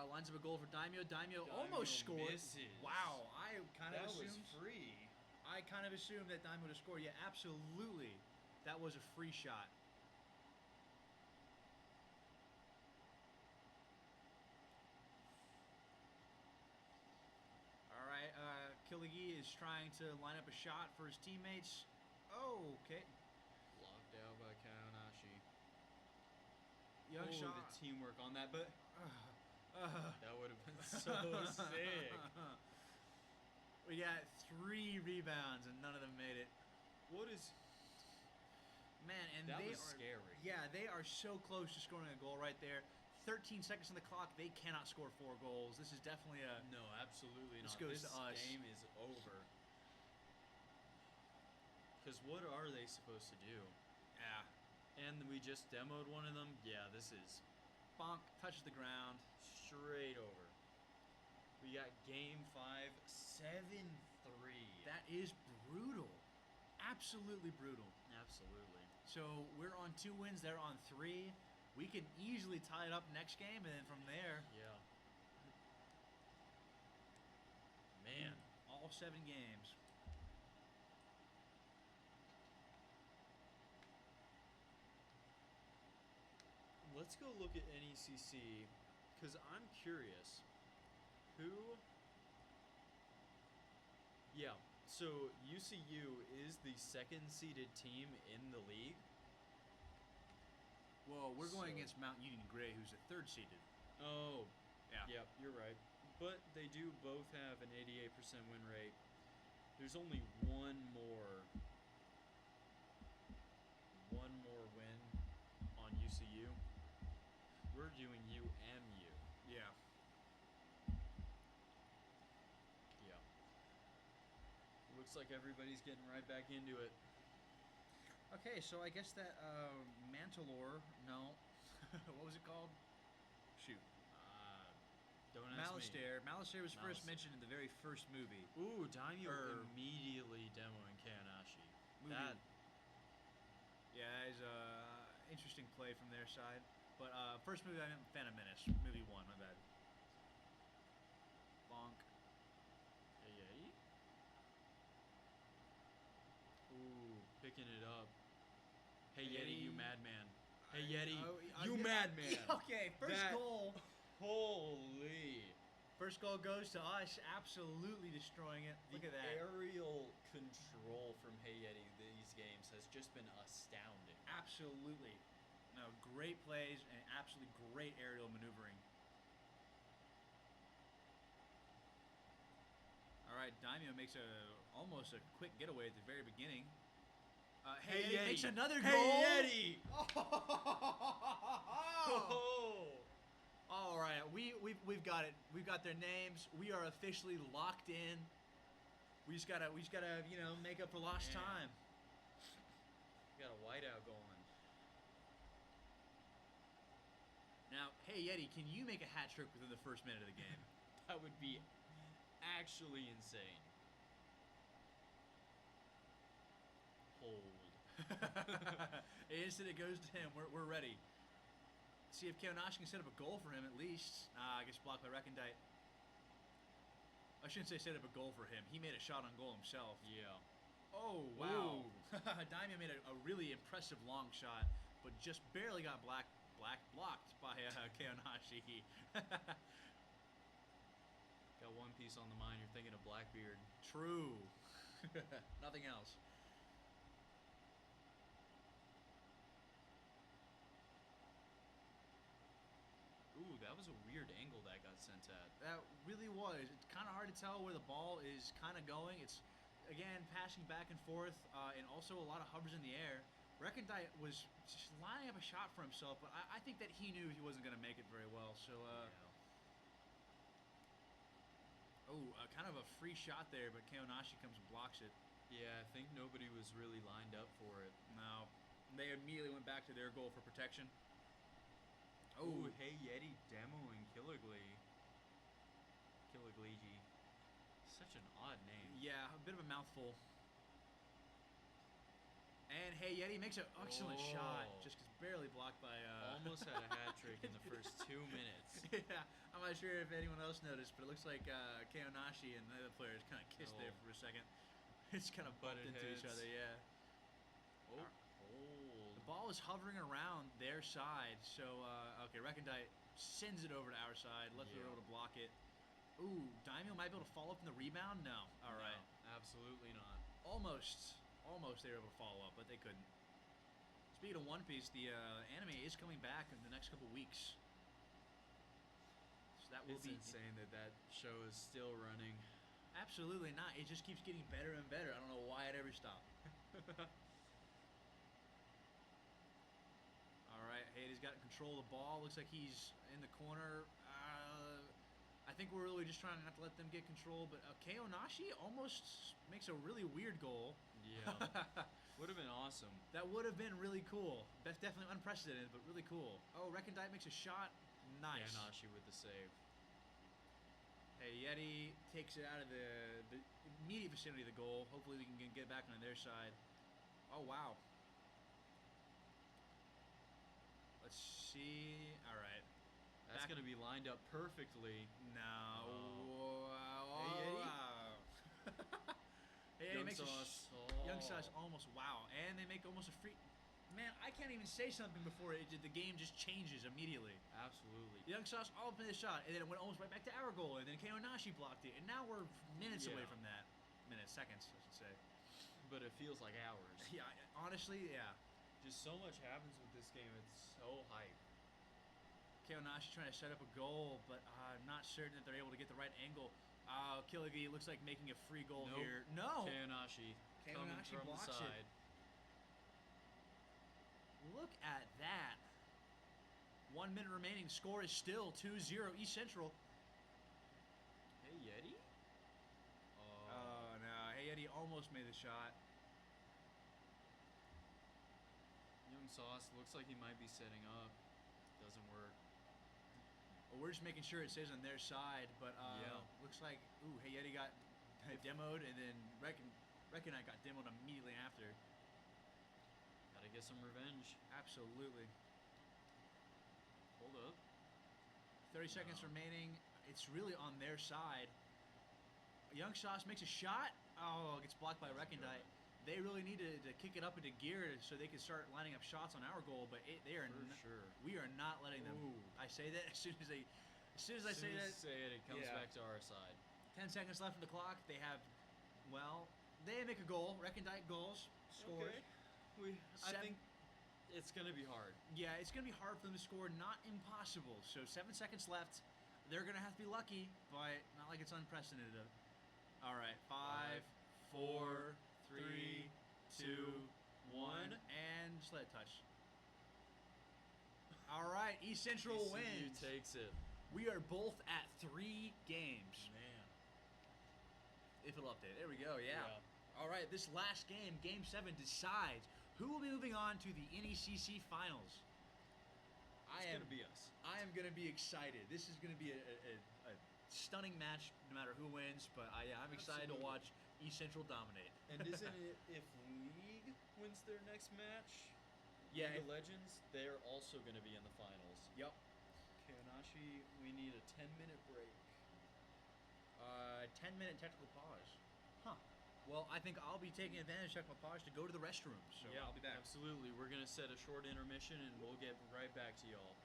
Lines up a goal for Daimyo. Daimyo almost scored. Misses. Wow, I kind of assumed. That was free. I kind of assumed that Daimyo would score. Yeah, absolutely. That was a free shot. All right, Kiligi is trying to line up a shot for his teammates. Oh, okay. Blocked out by Keonashi. Young shot. The teamwork on that, but that would have been so sick. We got 3 rebounds and none of them made it. What is... Man, and that they was are scary. Yeah, they are so close to scoring a goal right there. 13 seconds on the clock. They cannot score 4 goals. This is definitely a... No, absolutely not. This goes to us. This game is over. Because what are they supposed to do? Yeah. And we just demoed one of them. Yeah, this is... Bonk, touches the ground. Straight over. We got game 5, 7-3. That is brutal. Absolutely brutal. Absolutely. So we're on 2 wins. They're on 3. We can easily tie it up next game, and then from there... Yeah. Man. All 7 games. Let's go look at NECC, because I'm curious. Who Yeah. So UCU is the second seeded team in the league. Well, we're going So- against Mount Union Gray, who's the third seeded. Oh, Yeah. yep, you're right. But they do both have an 88% win rate. There's only one more win on UCU. We're doing UMU. Yeah. Yeah. Looks like everybody's getting right back into it. Okay, so I guess that Mantalore, no, what was it called? Shoot, Don't ask me. Malistaire was first Malistaire. mentioned in the very first movie. Ooh, Daimyo Immediately immediately demoing Kanashi. Movie. That Yeah, that is interesting play from their side. But first movie I meant Phantom Menace, movie 1. My bad. Bonk. Yeti? Ooh, picking it up. Hey Yeti, you madman. Hey Yeti, you madman. Okay, first That- goal. Holy. First goal goes to us, absolutely destroying it. Look The at that. aerial control from Hey Yeti these games has just been astounding. Absolutely. No, great plays and absolutely great aerial maneuvering. All right, Daimyo makes almost a quick getaway at the very beginning. Hey Yeti makes another goal. Hey Yeti. Oh. All right, we've got it. We've got their names. We are officially locked in. We just gotta make up for lost Man. time. Got a whiteout going. Now, hey Yeti, can you make a hat trick within the first minute of the game? That would be actually insane. Hold. Instant it goes to him. We're ready. See if Keonashi can set up a goal for him at least. I guess blocked by Recondite. I shouldn't say set up a goal for him. He made a shot on goal himself. Yeah. Oh, wow. Daimyo made a really impressive long shot, but just barely got blocked by Keonashi. Got one piece on the mind. You're thinking of Blackbeard. True. Nothing else. Ooh, that was a weird angle that got sent at. That really was. It's kind of hard to tell where the ball is kind of going. It's, again, passing back and forth, and also a lot of hovers in the air. Recondite was just lining up a shot for himself, but I think that he knew he wasn't going to make it very well. So, kind of a free shot there, but Keonashi comes and blocks it. Yeah, I think nobody was really lined up for it. No. They immediately went back to their goal for protection. Oh, Hey Yeti demoing Killiglee. Killiglegi. Such an odd name. Yeah, a bit of a mouthful. And Hey Yeti makes an excellent shot, just barely blocked by. Almost had a hat trick in the first 2 minutes. Yeah, I'm not sure if anyone else noticed, but it looks like Keonashi and the other players kind of kissed there for a second. It's kind of bumped Butted into each heads. other, yeah. Oh, The ball is hovering around their side, so okay, Recondite sends it over to our side, lets it over to block it. Ooh, Daimyo might be able to follow up in the rebound. No, all right, no, absolutely not. almost they were able to follow up, but they couldn't. Speaking of One Piece, the anime is coming back in the next couple weeks. So that will It's be insane that show is still running. Absolutely not. It just keeps getting better and better. I don't know why it ever stopped. All right, Hayden's got control of the ball. Looks like he's in the corner. I think we're really just trying not to let them get control, but Keonashi almost makes a really weird goal. Yeah. Would have been awesome. That would have been really cool. That's definitely unprecedented, but really cool. Oh, Recondite makes a shot. Nice. Kanashi with the save. Hey, Yeti takes it out of the immediate vicinity of the goal. Hopefully we can get back on their side. Oh, wow. Let's see. All right. That's going to be lined up perfectly. No. Hey, Yeti. Hey, Yeti Young makes Sauce. Young Sauce almost. Wow. And they make almost a free. Man, I can't even say something before the game just changes immediately. Absolutely. Young Sauce all up in the shot, and then it went almost right back to our goal, and then Keonashi blocked it, and now we're minutes away from that. minutes, seconds, I should say. But it feels like hours. Yeah, honestly, yeah. Just so much happens with this game. It's so hype. Keonashi trying to set up a goal, but I'm not certain that they're able to get the right angle. Killigy looks like making a free goal Nope. here. No! Keonashi coming Keonashi from the blocks side. Look at that. 1 minute remaining. Score is still 2-0 East Central. Hey, Yeti? Oh, no. Hey, Eddie almost made the shot. Young Sauce looks like he might be setting up. Doesn't work. Well, we're just making sure it stays on their side, but Yeah. looks like, Hey Yeti got demoed, and then Reckon I got demoed immediately after. Gotta get some revenge. Absolutely. Hold up. 30 seconds remaining. It's really on their side. Young Sauce makes a shot. Oh, gets blocked by Recondite. They really need to kick it up into gear so they can start lining up shots on our goal, but we are not letting them. Ooh. I say that as soon as I say that. It comes back to our side. 10 seconds left on the clock. They have, they make a goal. Recondite goals, scores. Okay. I think it's gonna be hard. Yeah, it's gonna be hard for them to score. Not impossible. So 7 seconds left. They're gonna have to be lucky, but not like it's unprecedented. All right, 5, 4, 3, 2, 1, and just let it touch. All right, East Central ECU wins. takes it. We are both at 3 games. Man. If it'll update. There we go, yeah. All right, this last game, Game 7, decides who will be moving on to the NECC Finals. It's gonna be us. I am gonna be excited. This is gonna be a stunning match, no matter who wins. But I'm excited to watch East Central dominate. And isn't it if League wins their next match? Yeah, League of Legends, they're also gonna be in the finals. Yep. Keonashi, we need a 10-minute break. 10-minute technical pause. Huh. Well, I think I'll be taking advantage of technical pause to go to the restroom. So Yeah, I'll be back. Absolutely. We're gonna set a short intermission and we'll get right back to y'all.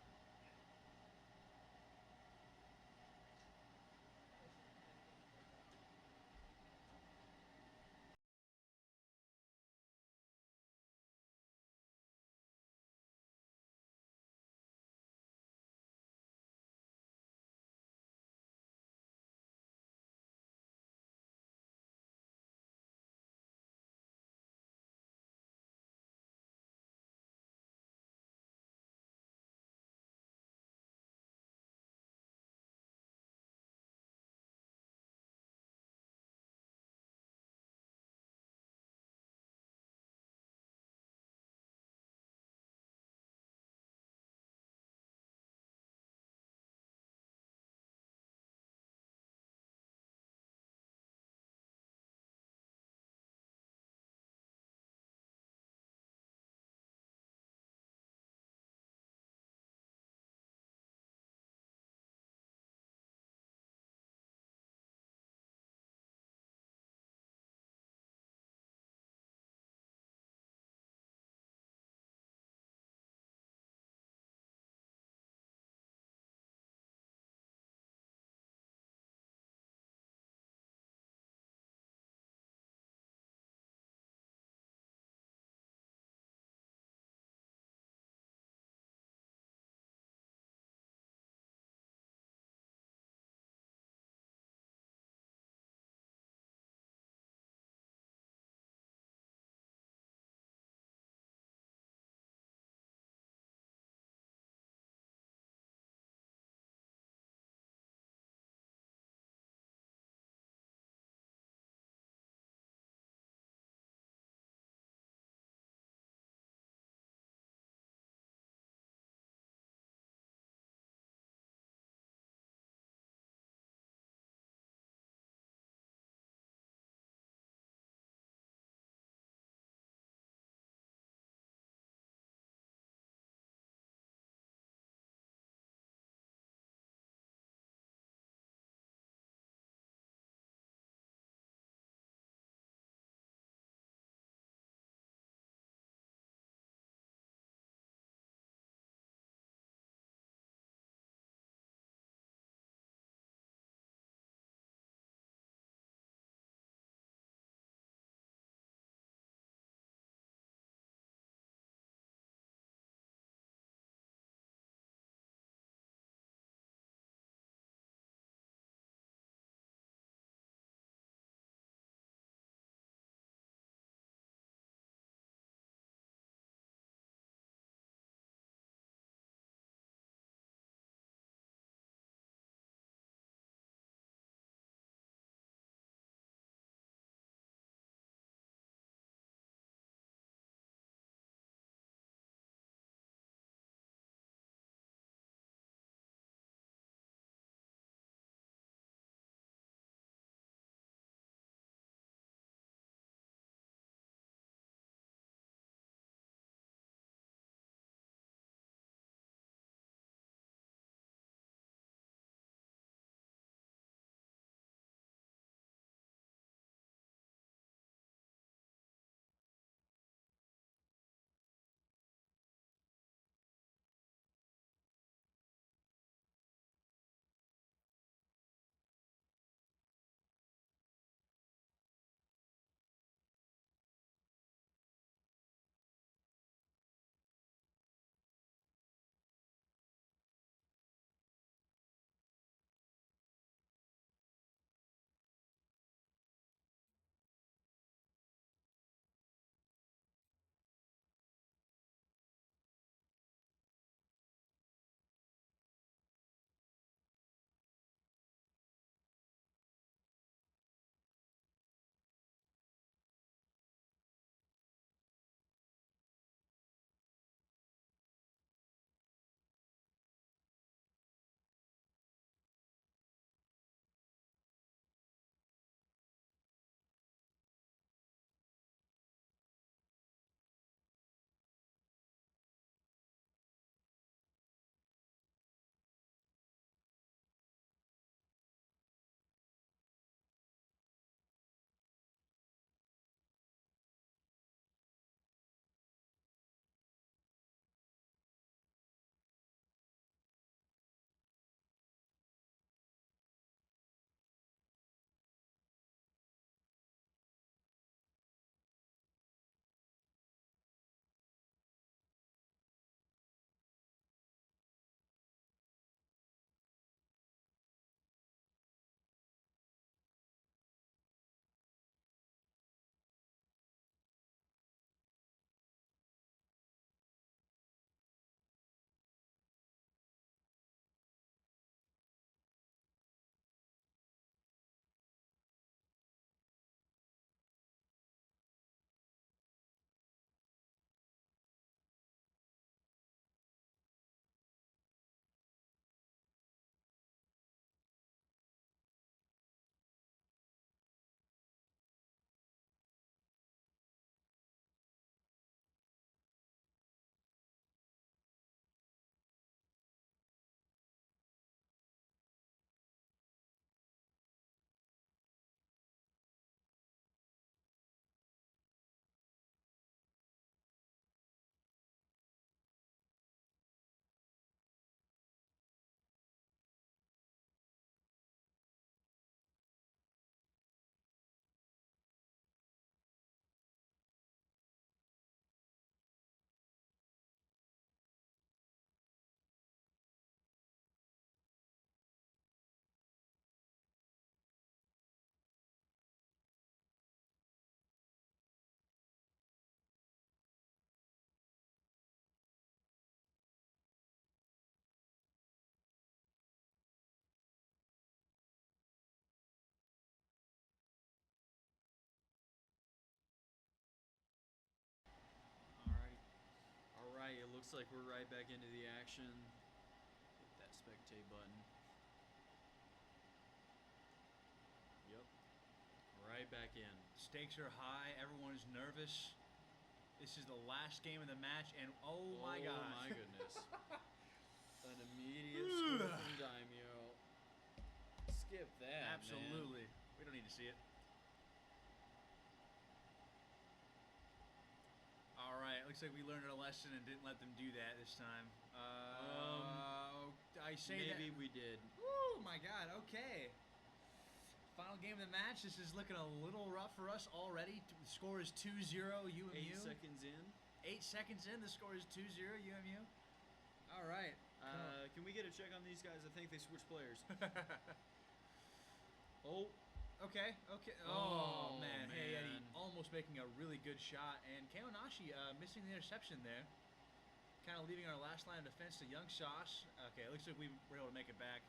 looks like we're right back into the action. Hit that spectate button. Yep. Right back in. Stakes are high. Everyone is nervous. This is the last game of the match, and oh my god. Oh my goodness. An immediate score from Daimyo. Skip that, Absolutely. man. We don't need to see it. All right. Looks like we learned our lesson and didn't let them do that this time. I say maybe that. we did. Oh my god. Okay. Final game of the match. This is looking a little rough for us already. The score is 2-0 UMU. 8 seconds in. 8 seconds in, the score is 2-0 UMU. All right. Can we get a check on these guys? I think they switched players. Oh. Okay. Oh, man. man. Hey, Eddie almost making a really good shot. And Kaonashi missing the interception there. Kind of leaving our last line of defense to Young Sauce. Okay, it looks like we were able to make it back.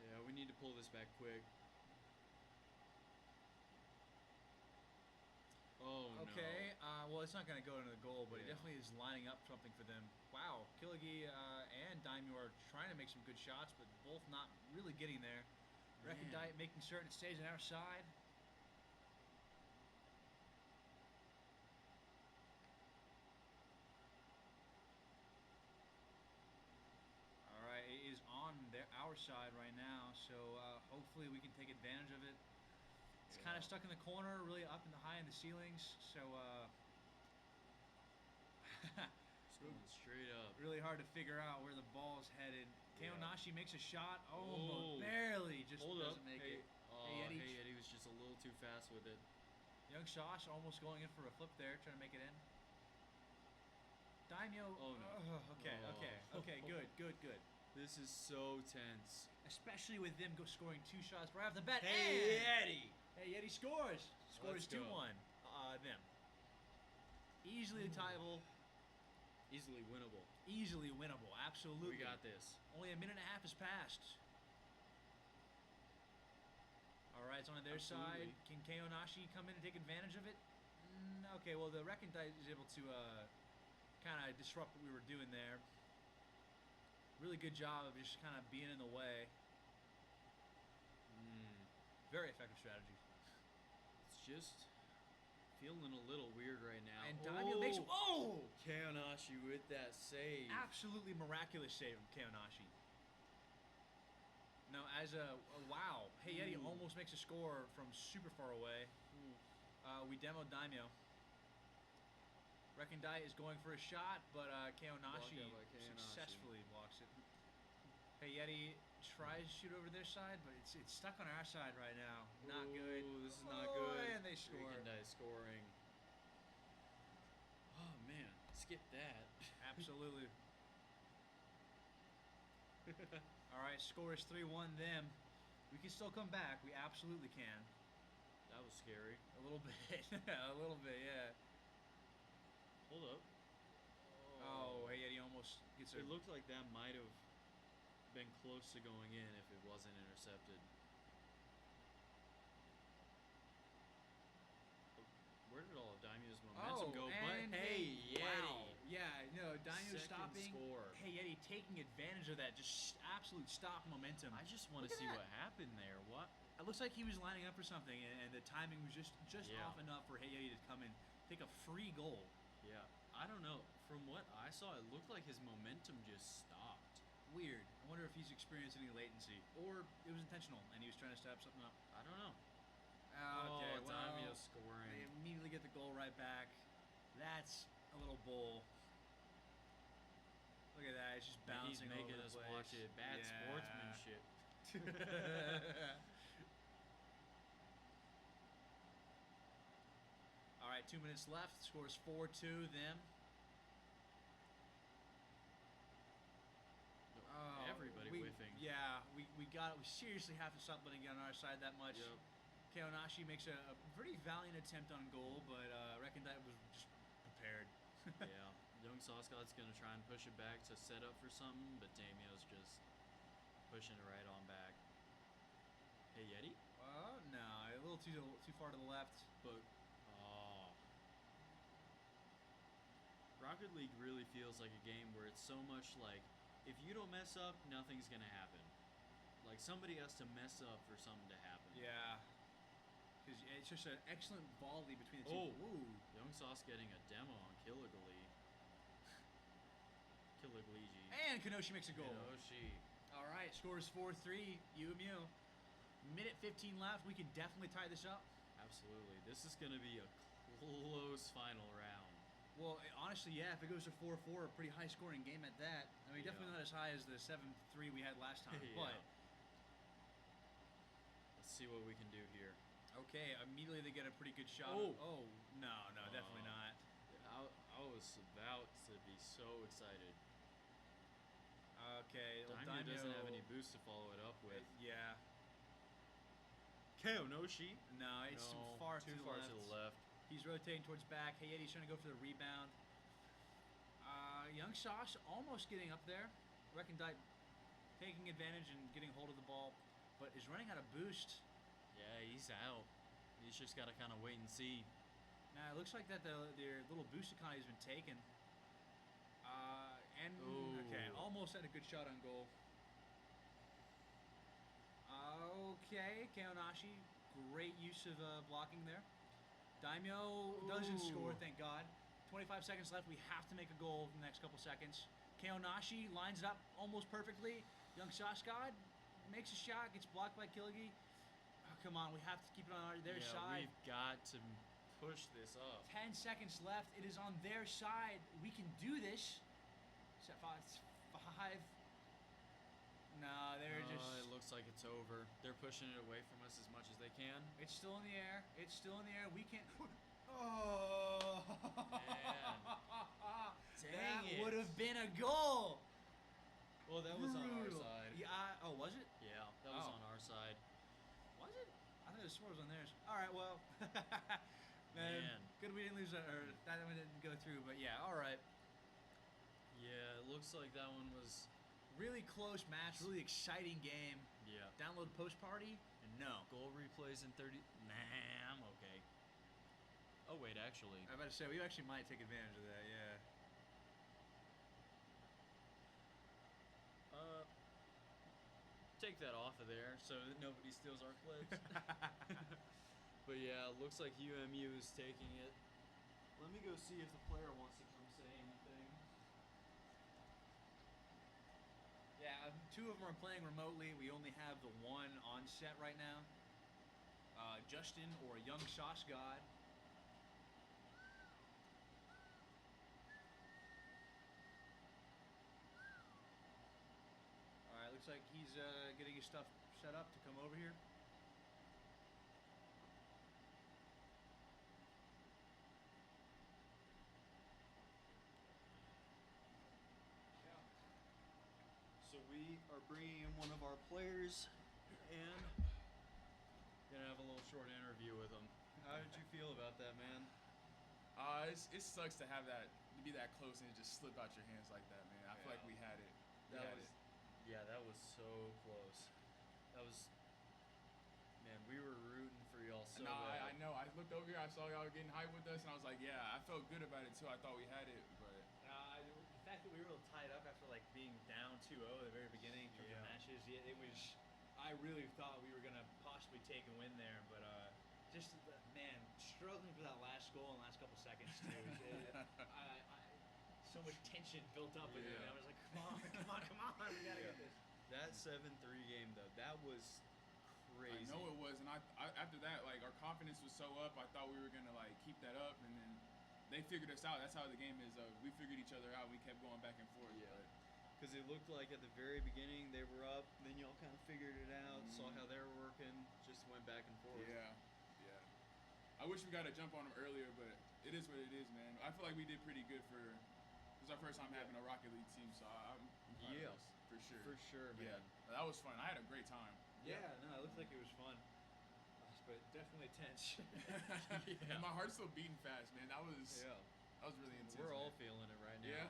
Yeah, we need to pull this back quick. Oh, okay. no. Well, it's not going to go into the goal, but it Yeah. definitely is lining up something for them. Wow. Kiligi and Daimyo are trying to make some good shots, but both not really getting there. Recondite making certain it stays on our side. All right, it is on our side right now, so hopefully we can take advantage of it. It's kind of stuck in the corner, really up in the high in the ceilings, so It's going straight up. really hard to figure out where the ball's headed. Yeah. Kaonashi makes a shot. Oh. Barely, just Hold doesn't up. make Hey, it. Hey, Eddie. Hey, Eddie was just a little too fast with it. Young Sauce almost going in for a flip there, trying to make it in. Daimyo. Oh, no. Okay. Good. This This is so tense. Especially with them scoring 2 shots right off the bat. Hey, and Eddie! Hey, Eddie scores. Scores Let's go. 2-1. Them. Easily tieable. Easily winnable. Easily winnable. Absolutely. We got this. Only a minute and a half has passed. All right, it's on their side. Absolutely. Can Kaonashi come in and take advantage of it? Okay, well, the Recondite is able to kind of disrupt what we were doing there. Really good job of just kind of being in the way. Very effective strategy. It's just feeling a little weird right now. And Daimyo makes... Oh! Kaonashi with that save. Absolutely miraculous save from Kaonashi. Now, as a wow. Hey, Eddie almost makes a score from super far away. We demoed Daimyo. Recondite is going for a shot, but Kaonashi successfully blocks it. Hey, Yeti tries to shoot over their side, but it's stuck on our side right now. Not good. This is not good. And they score. Recondite scoring. Oh, man. Skip that. Absolutely. All right, score is 3-1 them. We can still come back. We absolutely can. That was scary. A little bit. A little bit, yeah. Hold up. Oh, hey, Eddie almost gets It looked like that might have been close to going in if it wasn't intercepted. Where did all of Daimyo's momentum go? But hey, Yeti. Wow. Yeah, no, Daimyo Second stopping. score. Hey, Yeti taking advantage of that. Just absolute stop momentum. I just want to Look at see that. what happened there. What? It looks like he was lining up for something, and the timing was just Yeah. off enough for Hey Yeti to come in, take a free goal. Yeah. I don't know. From what I saw, it looked like his momentum just stopped. Weird. I wonder if he's experienced any latency, or it was intentional, and he was trying to step something up. I don't know. Okay, well, Daimyo they scoring. immediately get the goal right back. That's a little bull. Look at that. It's just bouncing He's making over us the place. watch it. Bad Yeah. sportsmanship. All right, 2 minutes left. Scores 4-2 them. Everybody whiffing. Yeah, we seriously have to stop letting it get on our side that much. Yep. Kaonashi makes a pretty valiant attempt on goal, but Recondite was just prepared. Yeah. Young Soscott's going to try and push it back to set up for something, but Daimyo's just pushing it right on back. Hey, Yeti? No, a little too far to the left. But, oh. Rocket League really feels like a game where it's so much like, if you don't mess up, nothing's gonna happen. Like somebody has to mess up for something to happen. Yeah. Because it's just an excellent volley between the two. Oh, Ooh. Young Sauce getting a demo on Killigley. And Kenoshi makes a goal. Kenoshi. All right, scores 4-3. UMU. Minute 15 left. We can definitely tie this up. Absolutely. This is going to be a close final round. Well, honestly, yeah, if it goes to 4-4, a pretty high-scoring game at that. I mean, definitely not as high as the 7-3 we had last time, Yeah. but... Let's see what we can do here. Okay, immediately they get a pretty good shot. Oh, no, definitely not. I was about to be so excited. Okay, Daimyo doesn't have any boost to follow it up with. Yeah. Kenoshi? No, it's too far to the left. He's rotating towards back. Hayeti's trying to go for the rebound. Young Sauce almost getting up there. Recondite taking advantage and getting hold of the ball, but is running out of boost. Yeah, he's out. He's just got to kind of wait and see. Now, it looks like that their little boost economy has been taken. Okay, almost had a good shot on goal. Okay, Kaonashi, great use of blocking there. Daimyo doesn't score, thank God. 25 seconds left. We have to make a goal in the next couple seconds. Kaonashi lines it up almost perfectly. Young Sasgod makes a shot, gets blocked by Killigy. Oh, come on, we have to keep it on their side. We've got to push this up. 10 seconds left. It is on their side. We can do this. Set five. No, they're just... It looks like it's over. They're pushing it away from us as much as they can. It's still in the air. It's still in the air. We can't... Oh! That would have been a goal! Well, that was on our side. Yeah. Oh, was it? Yeah, that was on our side. Was it? I thought the score was on theirs. All right, well... Man. Good we didn't lose that, or that one didn't go through, but yeah, all right. Yeah, it looks like that one was... Really close match, really exciting game. Yeah. Download post party? No. Goal replays in 30... Nah, I'm okay. Oh, wait, actually. I was about to say, we actually might take advantage of that, yeah. Take that off of there so that nobody steals our clips. But yeah, it looks like UMU is taking it. Let me go see if the player wants to come say anything. Yeah, two of them are playing remotely. We only have the one on set right now. Justin or Young Sauce God. Alright, looks like he's getting his stuff set up to come over here. So we are bringing in one of our players and gonna have a little short interview with him. How did you feel about that, man? It sucks to have that, to be that close and it just slip out your hands like that, man. I feel like we had it. Yeah, that was so close. That was, man, we were rooting for y'all so bad. I know. I looked over here, I saw y'all getting hyped with us, and I was like, yeah, I felt good about it too. I thought we had it, but... The fact that we were able to tie it up after like being down 2-0 at the very beginning in terms of matches, it was... I really thought we were going to possibly take a win there, but just, man, struggling for that last goal in the last couple seconds, too. So much tension built up with it, and I was like, come on, we got to get this. That 7-3 game, though, that was crazy. I know it was, and I after that, like, our confidence was so up, I thought we were going to, like, keep that up, and then they figured us out. That's how the game is. We figured each other out. We kept going back and forth. Yeah. Because it looked like at the very beginning they were up, then y'all kind of figured it out, saw how they were working, just went back and forth. Yeah. I wish we got a jump on them earlier, but it is what it is, man. I feel like we did pretty good for... It was our first time having a Rocket League team, so I'm proud of us, for sure. For sure, man. Yeah, that was fun. I had a great time. Yeah, no, it looked like it was fun. But definitely tense. And my heart's still beating fast, man. That was really intense. We're all feeling it right now.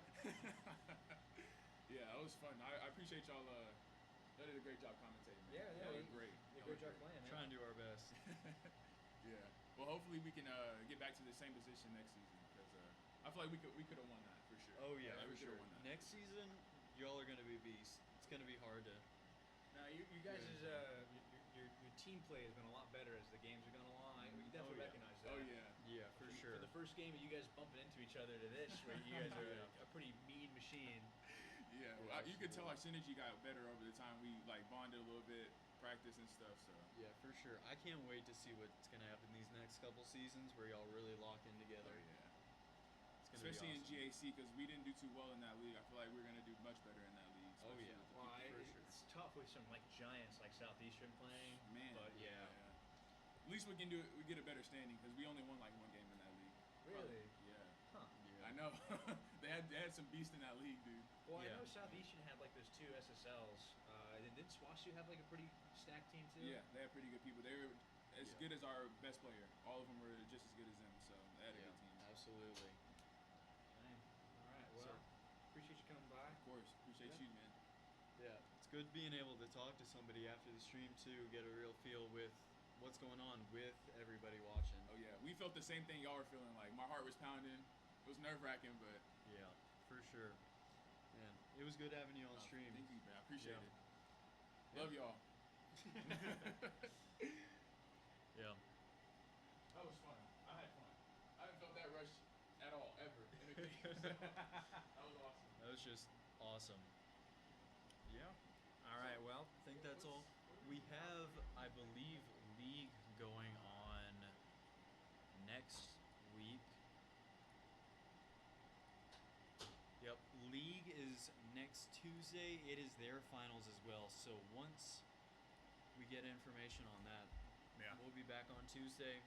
Yeah, that was fun. I appreciate y'all. Y'all did a great job commentating, man. Yeah, Y'all were great. Great job playing, man. Trying to do our best. Yeah. Well, hopefully we can get back to the same position next season because I feel like we could have won that for sure. Oh yeah, Like, for we coulda sure. won that. Next season, y'all are gonna be beasts. It's gonna be hard to. Now, you guys' your team play has been a lot better as the games have gone along. We can definitely yeah. recognize that. Oh yeah. Yeah, for sure. For the first game, you guys bumping into each other to this, where you guys are a pretty mean machine. Yeah, Yeah, you could tell our absolutely. synergy got better over the time we like bonded a little bit, practice and stuff. So Yeah, for sure. I can't wait to see what's gonna happen these next couple seasons where y'all really lock in together. oh yeah, It's gonna especially be awesome. in GAC because we didn't do too well in that league. I feel like we're gonna do much better in that league. Oh, especially yeah. with the Well, people. For sure. it's tough with some like giants like Southeastern playing. Man, But yeah. At least we can do it. We get a better standing because we only won like one game in that league. Really? Yeah. Huh. Yeah. I know. they had some beasts in that league, dude. Well, I Yeah. know Southeastern had like those 2 SSLs. And did SWASU have like a pretty stacked team too? Yeah, they have pretty good people. They were as Yeah. good as our best player. All of them were just as good as them. So they had a Yeah, good team. absolutely. Dang. All right. Well, So- appreciate you coming by. Of course, appreciate Yeah. you, man. Yeah, it's good being able to talk to somebody after the stream too, get a real feel with what's going on with everybody watching. Oh yeah, we felt the same thing y'all were feeling. Like my heart was pounding. It was nerve wracking, but Yeah, for sure. Man, it was good having you on stream. thank you, man. I appreciate Yeah. it. Yeah. Love y'all. Yeah. That was fun. I had fun. I haven't felt that rush at all ever in a game. That was awesome. That was just awesome. Yeah, All right. Well, I think that's all. We have, I believe, League going on next week. Yep, League is next Tuesday. It is their finals as well. So once we get information on that, yeah. we'll be back on Tuesday.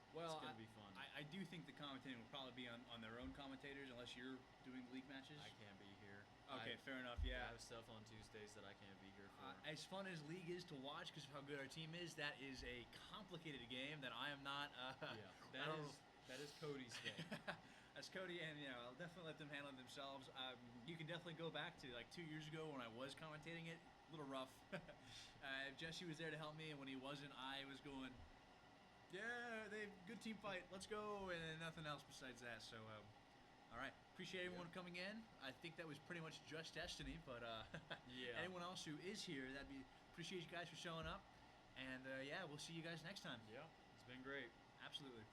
Well, It's gonna be fun. I do think the commentating will probably be on their own commentators unless you're doing league matches. I can't be here. Okay, fair enough. I Yeah. have stuff on Tuesdays that I can't be here for. As fun as league is to watch because of how good our team is, that is a complicated game that I am not. Yeah, I don't that is Cody's thing. That's Cody, and I'll definitely let them handle it themselves. You can definitely go back to like 2 years ago when I was commentating it. A little rough. Jesse was there to help me, and when he wasn't, I was going, "Yeah, they good team fight. Let's go," and nothing else besides that. So, all right, appreciate everyone coming in. I think that was pretty much just Destiny, but Yeah. anyone else who is here, appreciate you guys for showing up, and yeah, we'll see you guys next time. Yeah, it's been great. Absolutely.